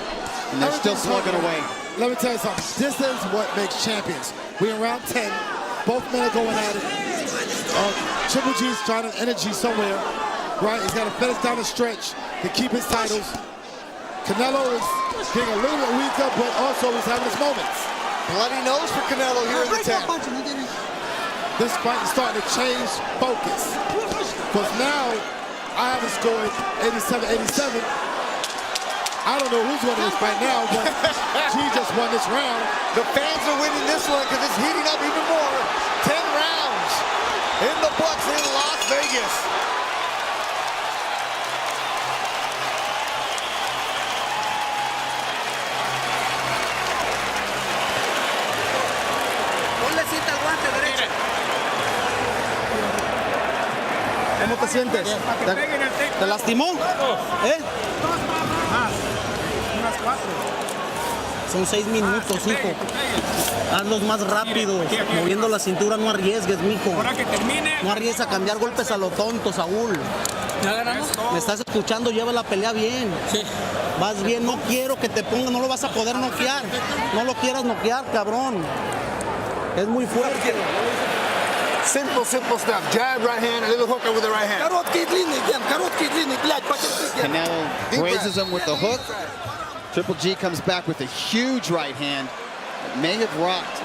And they're still slugging away. Let me tell you something. This is what makes champions. We're in round 10. Both men are going at it. Triple G's trying to energy somewhere. Right? He's got to finish down the stretch to keep his titles. Canelo is getting a little bit weaker, but also he's having his moments. Bloody nose for Canelo here in the 10th. This fight is starting to change focus. Because now, I have it scored 87-87. I don't know who's winning this fight now, but G just won this round. The fans are winning this one because it's heating up even more. 10 rounds in the books in Las Vegas. Ponle cinta al guante derecho. ¿Cómo te sientes? ¿Te lastimó? ¿Eh? Son 6 minutos, hijo. Hazlos más rápidos. Moviendo la cintura, no arriesgues, mijo. No arriesgues a cambiar golpes a lo tonto, Saúl. ¿Ya ganamos? ¿Me estás escuchando? Lleva la pelea bien. Sí. Vas bien, no quiero que te ponga, no lo vas a poder noquear. No lo quieras noquear, cabrón. Es muy fuerte. Simple stuff. Jab, right hand, a little hook with the right hand. Canelo grazes him with the hook. Triple G comes back with a huge right hand that may have rocked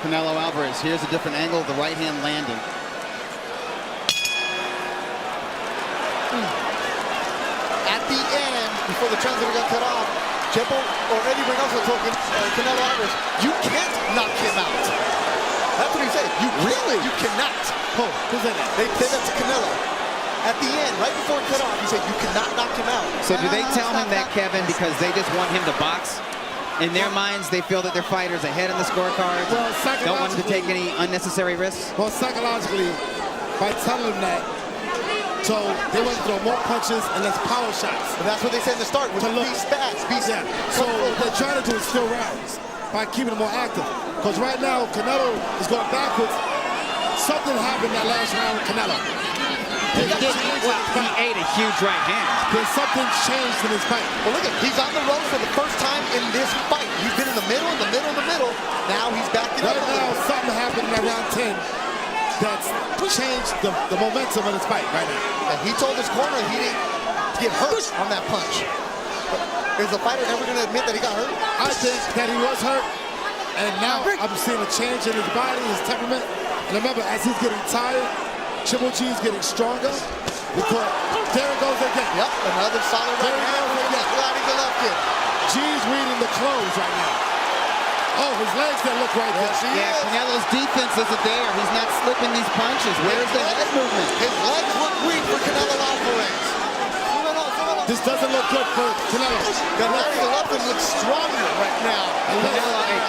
Canelo Alvarez. Here's a different angle of the right hand landing. At the end, before the transmitter got cut off, Chepo or Eddie Reynoso told Canelo Alvarez, you can't knock him out. That's what he said. You really? You cannot. Oh, who's that? They said that to Canelo. At the end, right before it cut off, he said, you cannot knock him out. So do they tell him that, Kevin, because they just want him to box? In their minds, they feel that their fighter's ahead in the scorecard. Well, don't want him to take any unnecessary risks? Well, psychologically, by telling them that, so they want to throw more punches and less power shots. But that's what they said in the start, was be fast, be yeah. So what they're trying to do is steal rounds by keeping them more active. Because right now, Canelo is going backwards. Something happened that last round with Canelo. He ate a huge right hand. There's something changed in his fight. Well, look at, he's on the road for the first time in this fight. He's been in the middle. Now he's back in. Right now, something happened in that round 10 that's changed the momentum of this fight right now. And he told his corner he didn't get hurt on that punch. But is the fighter ever going to admit that he got hurt? I think that he was hurt. And now I'm seeing a change in his body, his temperament. And remember, as he's getting tired, Triple G is getting stronger. Because there it goes again. Yep, another solid right hand from Gennady Golovkin. G's reading the close right now. Oh, his legs don't look right there. Yeah, Canelo's defense isn't there. He's not slipping these punches. Where's the head movement? His legs look weak for Canelo Alvarez. This doesn't look good for Canelo. Gennady Golovkin looks stronger right now.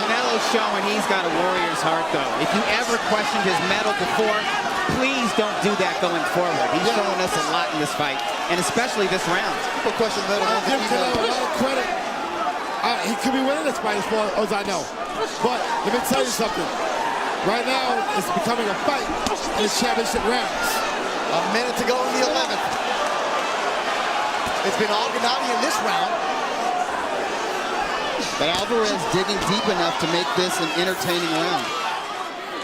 Canelo's showing he's got a warrior's heart, though. If you ever questioned his mettle before, please don't do that going forward. He's showing us a lot in this fight, and especially this round. People question mettle. I'll give Canelo a lot of credit. He could be winning this fight as far as I know. But let me tell you something. Right now, it's becoming a fight in the championship rounds. A minute to go in the 11th. It's been all Gennady in this round. But Alvarez digging deep enough to make this an entertaining round.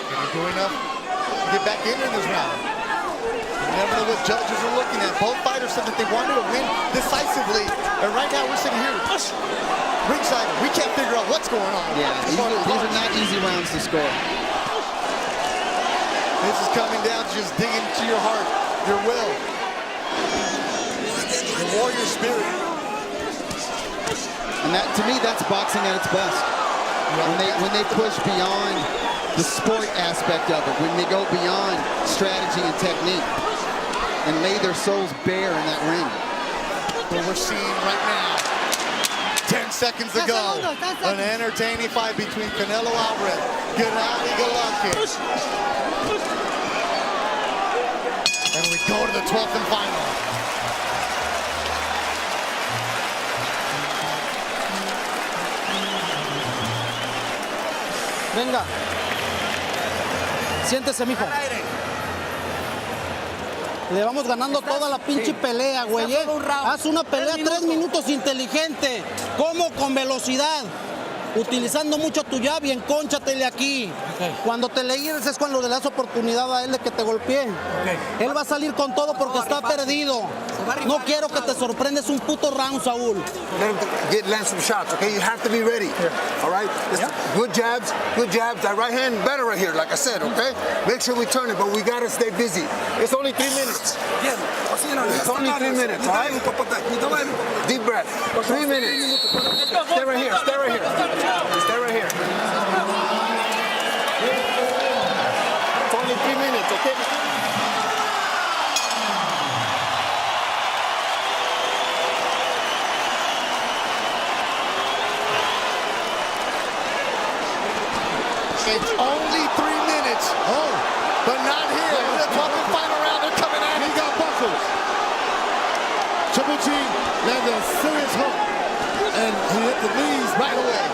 Can he do enough to get back in this round? You never know what judges are looking at. Both fighters said that they wanted to win decisively. And right now we're sitting here ringside. We can't figure out what's going on. Yeah, these are not easy rounds to score. This is coming down to just digging into your heart, your will, your warrior spirit. And that, to me, that's boxing at its best. When they push beyond the sport aspect of it, when they go beyond strategy and technique and lay their souls bare in that ring. What we're seeing right now, 10 seconds to go, an entertaining fight between Canelo Alvarez, Gennady Golovkin. And we go to the 12th and final. Venga. Siéntese, mijo. Le vamos ganando toda la pinche pelea, güey. Haz una pelea 3 minutos inteligente. Como con velocidad. Utilizando mucho tu llave y encónchatele aquí. Cuando te le guíes es cuando le das oportunidad a él de que te golpee. Él va a salir con todo porque está perdido. No quiero que te sorprendes un puto round, Saúl. Land some shots, okay? You have to be ready, all right? Good jabs, good jabs. That right hand better right here, like I said, okay? Make sure we turn it, but we gotta stay busy. It's only 3 minutes. It's only 3 minutes, all right? Deep breath. 3 minutes. Stay right here, stay right here. Stay right here. It's only 3 minutes, okay? It's only 3 minutes. Oh, but not here. In the 12th and final round, they're coming at it. He got buckles. Triple G landed a serious hook, and he hit the knees right away.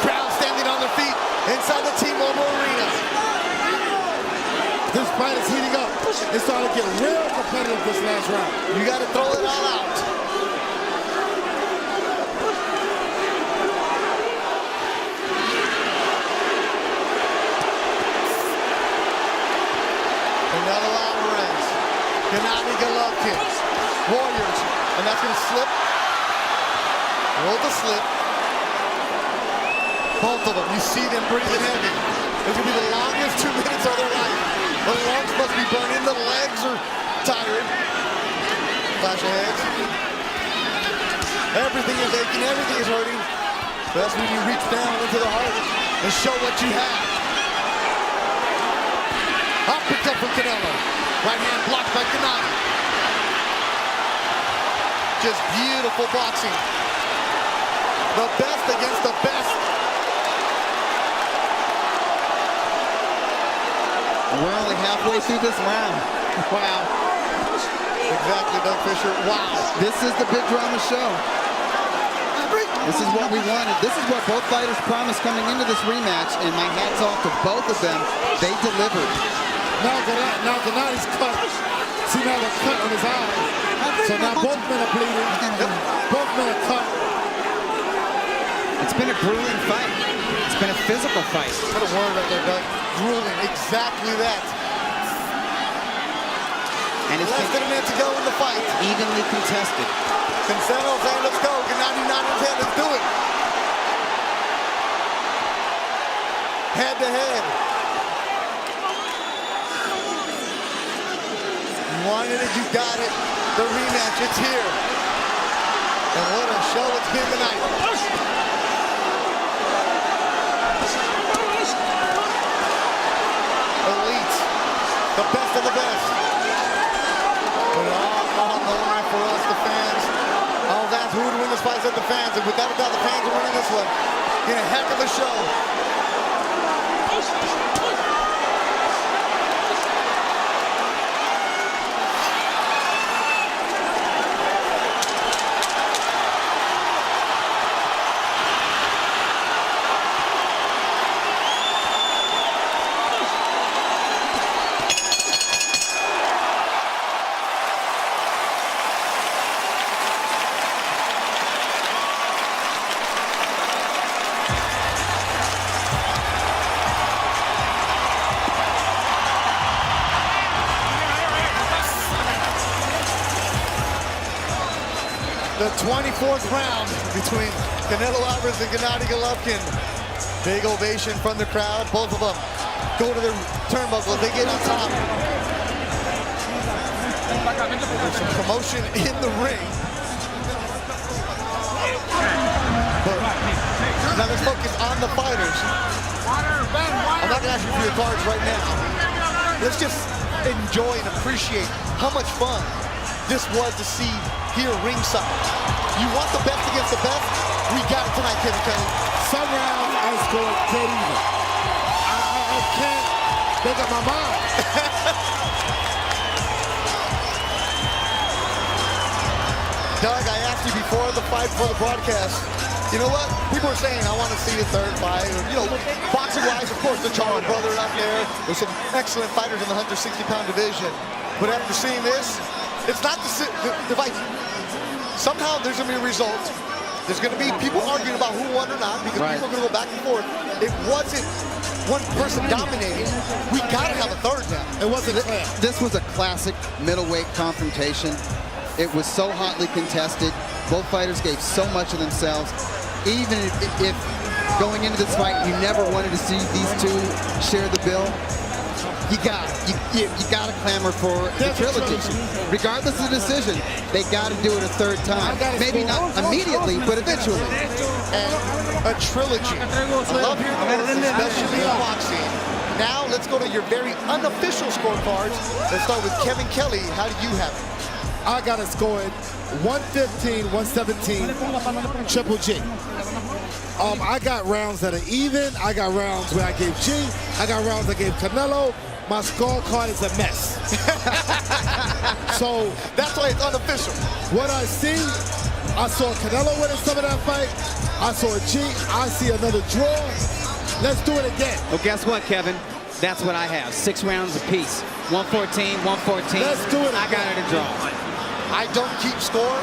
Crowd standing on their feet inside the T-Mobile Arena. This fight is heating up. It's starting to get real competitive this last round. You got to throw it all out. Canelo Alvarez, Gennady Golovkin, Warriors, and that's going to slip. Roll the slip. Both of them, you see them breathing heavy. It's going to be the longest 2 minutes of their life. The lungs must be burning, the legs are tired. Flash of heads. Everything is aching, everything is hurting. That's when you reach down into the heart and show what you have. Uppercut from Canelo. Right hand blocked by Gennady. Just beautiful boxing. The best against the best. We're only halfway through this round. Wow. Exactly, Doug Fisher. Wow. This is the big drama show. This is what we wanted. This is what both fighters promised coming into this rematch, and my hat's off to both of them. They delivered. Now Gennady's cut. See now the cut on his eye. So now both men are bleeding. Both men are cut. It's been a grueling fight. It's been a physical fight. What a word right there, Doug. Grueling. Exactly that. And it's less than a minute to go in the fight. Evenly contested. Canelo saying, let's go. Gennady nodding his head. Let's do it. Head to head. You wanted it, you got it. The rematch, it's here. And what a show it's been tonight. Elite. The best of the best. But all on the line for us, the fans. Oh, that's who would win this fight, said the fans. And without a doubt, the fans are winning this one. In a heck of a show. The 24th round between Canelo Alvarez and Gennady Golovkin. Big ovation from the crowd. Both of them go to their turnbuckle. They get on top. There's some commotion in the ring. But now let's focus on the fighters. I'm not going to ask you for your cards right now. Let's just enjoy and appreciate how much fun this was to see here ringside. You want the best against the best? We got it tonight, Kevin Kelly. Some rounds I scored dead even. I can't make up my mind. Doug, I asked you before the fight, before the broadcast, you know what? People are saying, I want to see a third fight. Or, you know, boxing-wise, of course, the Charles brother out there. There's some excellent fighters in the 160-pound division. But after seeing this, it's not the fight. Somehow there's going to be a result. There's going to be people arguing about who won or not because people are going to go back and forth. It wasn't one person dominating. We got to have a third now. It wasn't clear. This was a classic middleweight confrontation. It was so hotly contested. Both fighters gave so much of themselves. Even if going into this fight, you never wanted to see these two share the bill, you got to clamor for the trilogy. Regardless of the decision, they got to do it a third time. Maybe not immediately, but eventually. And a trilogy. I love hearing the words, especially in boxing. Now let's go to your very unofficial scorecards. Let's start with Kevin Kelly. How do you have it? I got it scored 115, 117, Triple G. I got rounds that are even. I got rounds where I gave G. I got rounds I gave Canelo. My scorecard is a mess. So that's why it's unofficial. What I see, I saw Canelo winning some of that fight. I saw G. I see another draw. Let's do it again. Well, guess what, Kevin? That's what I have. 6 rounds apiece. 114, 114. Let's do it. I got it a draw. I don't keep score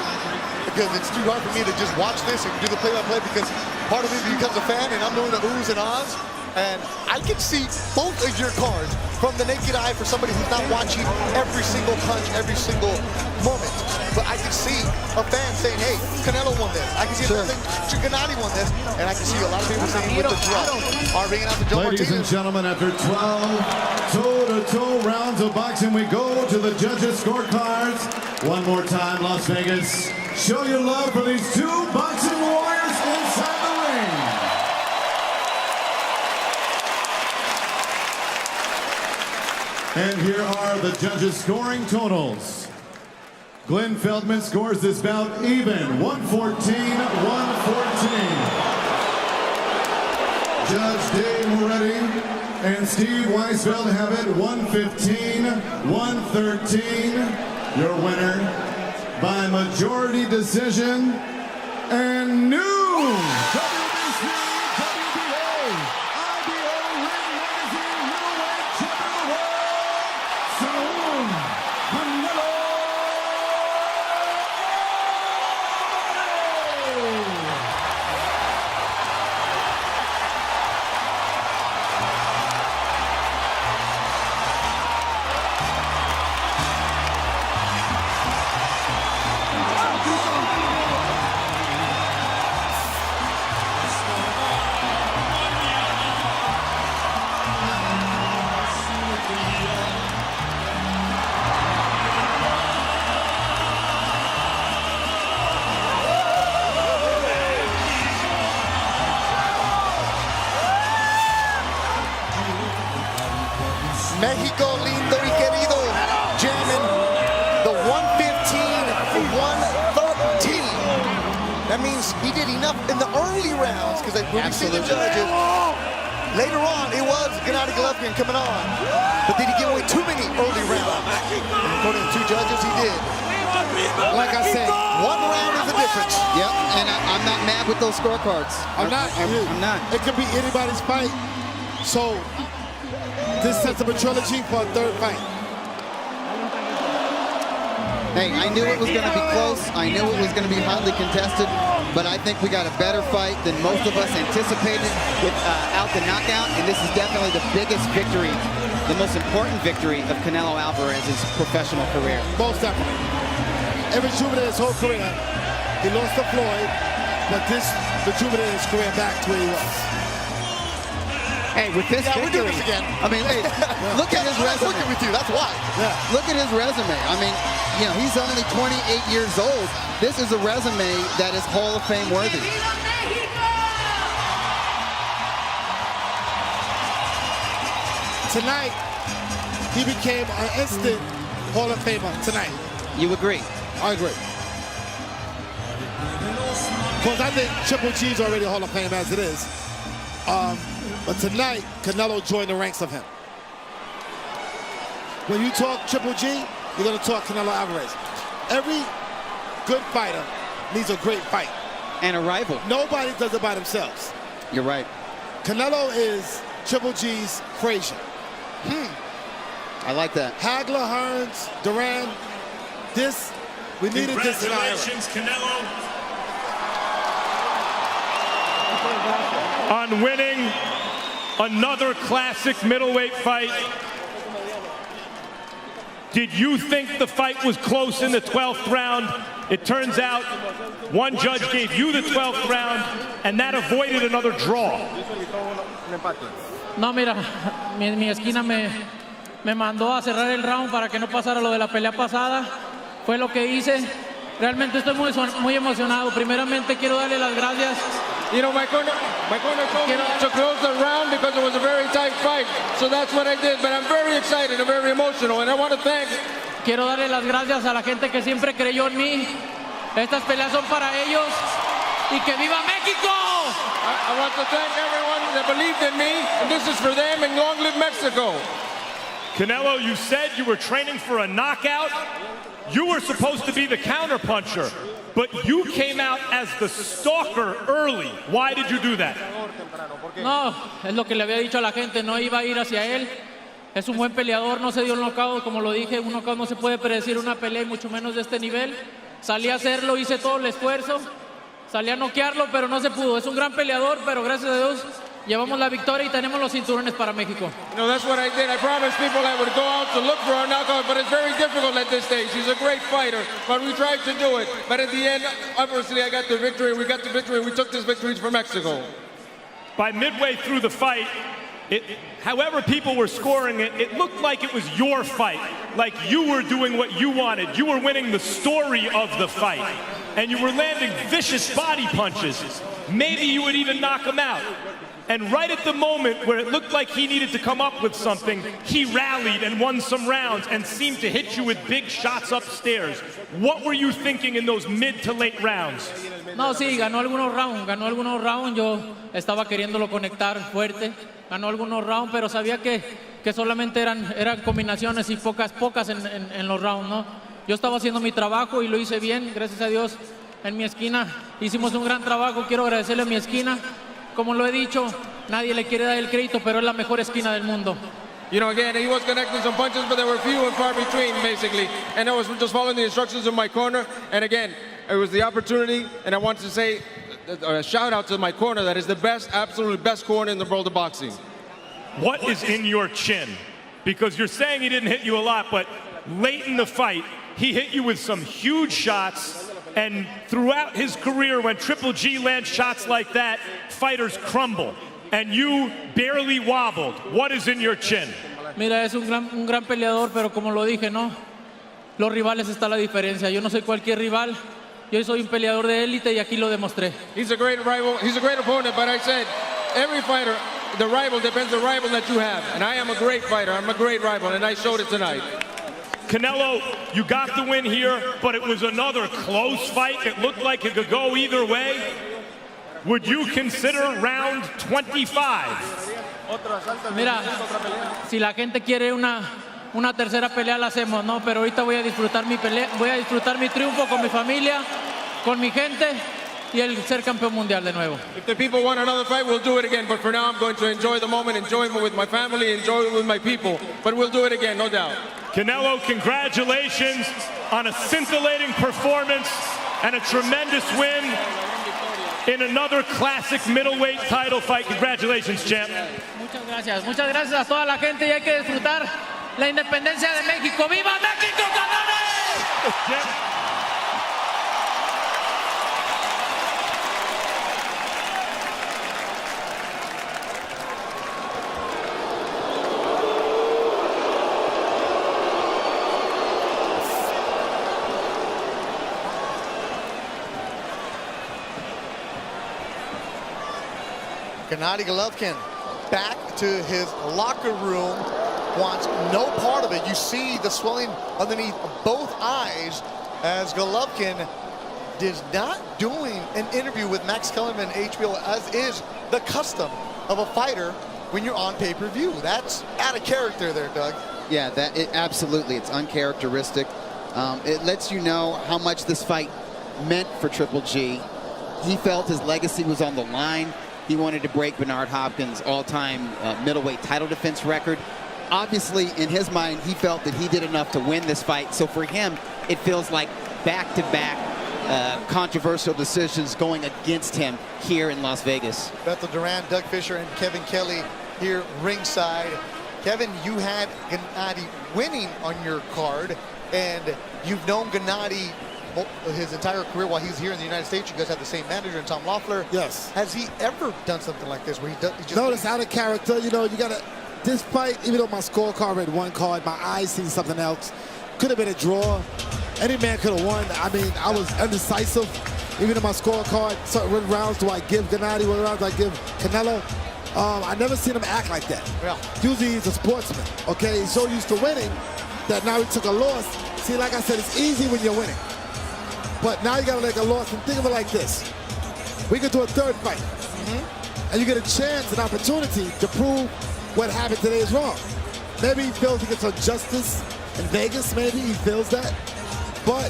because it's too hard for me to just watch this and do the play-by-play because part of me becomes a fan and I'm doing the oohs and ahs. And I can see both of your cards from the naked eye for somebody who's not watching every single punch, every single moment. But I can see a fan saying, hey, Canelo won this. I can see a thing, Gennady won this. And I can see a lot of people saying with the draw. Are bringing out the Joe Ladies and gentlemen, after 12 toe-to-toe rounds of boxing, we go to the judges' scorecards. One more time, Las Vegas. Show your love for these two boxing warriors inside the ring. And here are the judges' scoring totals. Glenn Feldman scores this bout even, 114-114. Judge Dave Moretti and Steve Weisfeld have it 115-113. Your winner by majority decision and new WBC, WBA, IBO Ring Magazine Middleweight Champion of the World, Saul Canelo. Mexico lindo y querido, jamming the 115-113. That means he did enough in the early rounds because when we see the judges, later on it was Gennady Golovkin coming on. But did he give away too many early rounds? And according to 2 judges, he did. Like I said, 1 round is the difference. Yep, and I'm not mad with those scorecards. I'm not. It could be anybody's fight. So this sets up a trilogy for a third fight. Hey, I knew it was going to be close. I knew it was going to be hotly contested, but I think we got a better fight than most of us anticipated without the knockout, and this is definitely the biggest victory, the most important victory of Canelo Alvarez's professional career. Most definitely. It rejuvenated his whole career. He lost to Floyd, but this rejuvenated his career back to where he was. Hey, with this Yeah, we're doing victory, this again. I mean, hey, look at his I'm resume. looking with you, that's why. Yeah. Look at his resume. I mean, you know, he's only 28 years old. This is a resume that is Hall of Fame worthy. Tonight, he became an instant Hall of Famer tonight. You agree? I agree. Because I think Triple G's already a Hall of Fame as it is. But tonight, Canelo joined the ranks of him. When you talk Triple G, you're going to talk Canelo Alvarez. Every good fighter needs a great fight. And a rival. Nobody does it by themselves. You're right. Canelo is Triple G's Frazier. I like that. Hagler, Hearns, Duran, we needed this in our era. Canelo. On winning another classic middleweight fight. Did you think the fight was close in the 12th round? It turns out one judge gave you the 12th round, and that avoided another draw. No, mira, mi esquina me mandó a cerrar el round para que no pasara lo de la pelea pasada. Fue lo que hice. Realmente estoy muy emocionado. Primeramente quiero darle las gracias. You know, my corner told me to close the round because it was a very tight fight. So that's what I did. But I'm very excited and very emotional. And I want to thank. Quiero darle las gracias a la gente que siempre creyó en mí. Estas peleas son para ellos. Y que viva México! I want to thank everyone that believed in me. And this is for them. And long live Mexico. Canelo, you said you were training for a knockout. You were supposed to be the counterpuncher, but you came out as the stalker early. Why did you do that? No, es lo que le había dicho a la gente, no iba a ir hacia él. Es un buen peleador, no se dio un knockout, como lo dije, un knockout no se puede predecir una pelea, y mucho menos de este nivel. Salí a hacerlo, hice todo el esfuerzo, salí a noquearlo, pero no se pudo. Es un gran peleador, pero gracias a Dios llevamos la victoria y tenemos los cinturones para México. No, that's what I did. I promised people I would go out to look for a knockout, but it's very difficult at this stage. He's a great fighter, but we tried to do it. But at the end, obviously, I got the victory. We got the victory. We took this victory for Mexico. By midway through the fight, however people were scoring it, it looked like it was your fight. Like you were doing what you wanted. You were winning the story of the fight. And you were landing vicious body punches. Maybe you would even knock him out. And right at the moment where it looked like he needed to come up with something, he rallied and won some rounds and seemed to hit you with big shots upstairs. What were you thinking in those mid to late rounds? No, sí, ganó algunos rounds, yo estaba queriéndolo conectar fuerte, ganó algunos rounds, pero sabía que solamente eran combinaciones y pocas en los rounds, ¿no? Yo estaba haciendo mi trabajo y lo hice bien, gracias a Dios, en mi esquina hicimos un gran trabajo, quiero agradecerle a mi esquina. Como lo he dicho, nadie le quiere dar el crédito, pero es la mejor esquina del mundo. You know, again, he was connecting some punches, but they were few and far between, basically. And I was just following the instructions in my corner. And again, it was the opportunity, and I want to say a shout out to my corner that is the best, absolutely best corner in the world of boxing. What is in your chin? Because you're saying he didn't hit you a lot, but late in the fight, he hit you with some huge shots. And throughout his career, when Triple G lands shots like that, fighters crumble. And you barely wobbled. What is in your chin? Mira, es un gran peleador, pero como lo dije, ¿no? Los rivales está la diferencia. Yo no soy cualquier rival. Yo soy un peleador de élite y aquí lo demostré. He's a great rival. He's a great opponent, but I said, every fighter, the rival depends on the rival that you have. And I am a great fighter. I'm a great rival, and I showed it tonight. Canelo, you got the win here, but it was another close fight. It looked like it could go either way. Would you consider round 25? Mira, si la gente quiere una tercera pelea la hacemos, no, pero ahorita voy a disfrutar mi pelea, voy a disfrutar mi triunfo con mi familia, con mi gente y el ser campeón mundial de nuevo. If the people want another fight, we'll do it again. But for now, I'm going to enjoy the moment, enjoy it with my family, enjoy it with my people. But we'll do it again, no doubt. Canelo, congratulations on a scintillating performance and a tremendous win in another classic middleweight title fight. Congratulations, champ. Muchas gracias a toda la gente y hay que disfrutar la independencia de México. ¡Viva México, cabrones! Gennady Golovkin back to his locker room, wants no part of it. You see the swelling underneath both eyes as Golovkin is not doing an interview with Max Kellerman HBO, as is the custom of a fighter when you're on pay-per-view. That's out of character there, Doug. Yeah, absolutely. It's uncharacteristic. It lets you know how much this fight meant for Triple G. He felt his legacy was on the line. He wanted to break Bernard Hopkins' all-time middleweight title defense record. Obviously, in his mind, he felt that he did enough to win this fight. So for him, it feels like back-to-back controversial decisions going against him here in Las Vegas. Bethel Duran, Doug Fisher, and Kevin Kelly here ringside. Kevin, you had Gennady winning on your card, and you've known Gennady his entire career while he's here in the United States. You guys have the same manager, Tom Loeffler. Yes. Has he ever done something like this where he just... No, it's out of character. You know, you got to... This fight, even though my scorecard read one card, my eyes seen something else. Could have been a draw. Any man could have won. I mean, I was undecisive. Even in my scorecard, so what rounds do I give Gennady? What rounds do I give Canelo? I never seen him act like that. Yeah. Usually he's a sportsman, okay? He's so used to winning that now he took a loss. See, like I said, it's easy when you're winning. But now you gotta take a loss, and think of it like this. We could do a third fight. And you get a chance, an opportunity to prove what happened today is wrong. Maybe he feels he gets some justice in Vegas, maybe he feels that. But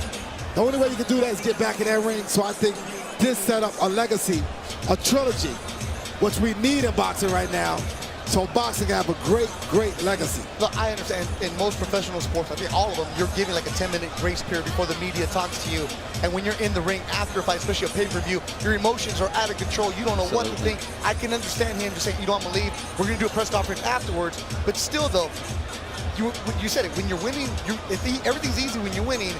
the only way you can do that is get back in that ring. So I think this set up a legacy, a trilogy, which we need in boxing right now. So boxing can have a great, great legacy. Look, I understand in most professional sports, I think all of them, you're giving like a 10-minute grace period before the media talks to you. And when you're in the ring after a fight, especially a pay-per-view, your emotions are out of control. You don't know what to think. I can understand him just saying, you know, I'm gonna leave. We're gonna do a press conference afterwards. But still though, you said it, when you're winning, everything's easy when you're winning.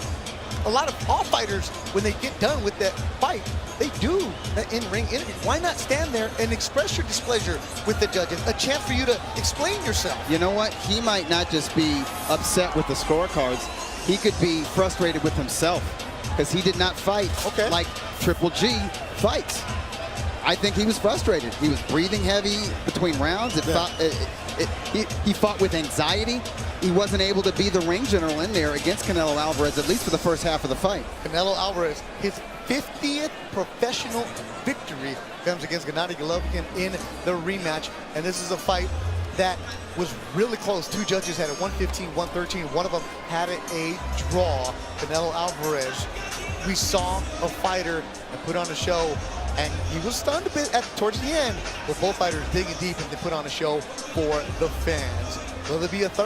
All fighters, when they get done with that fight, they do that in-ring interview. Why not stand there and express your displeasure with the judges? A chance for you to explain yourself. You know what? He might not just be upset with the scorecards. He could be frustrated with himself because he did not fight like Triple G fights. I think he was frustrated. He was breathing heavy between rounds. He fought with anxiety. He wasn't able to be the ring general in there against Canelo Alvarez, at least for the first half of the fight. Canelo Alvarez, his 50th professional victory comes against Gennady Golovkin in the rematch. And this is a fight that was really close. Two judges had it 115, 113. One of them had it a draw. Canelo Alvarez, we saw a fighter and put on a show, and he was stunned a bit towards the end, but both fighters digging deep and they put on a show for the fans. Will there be a third?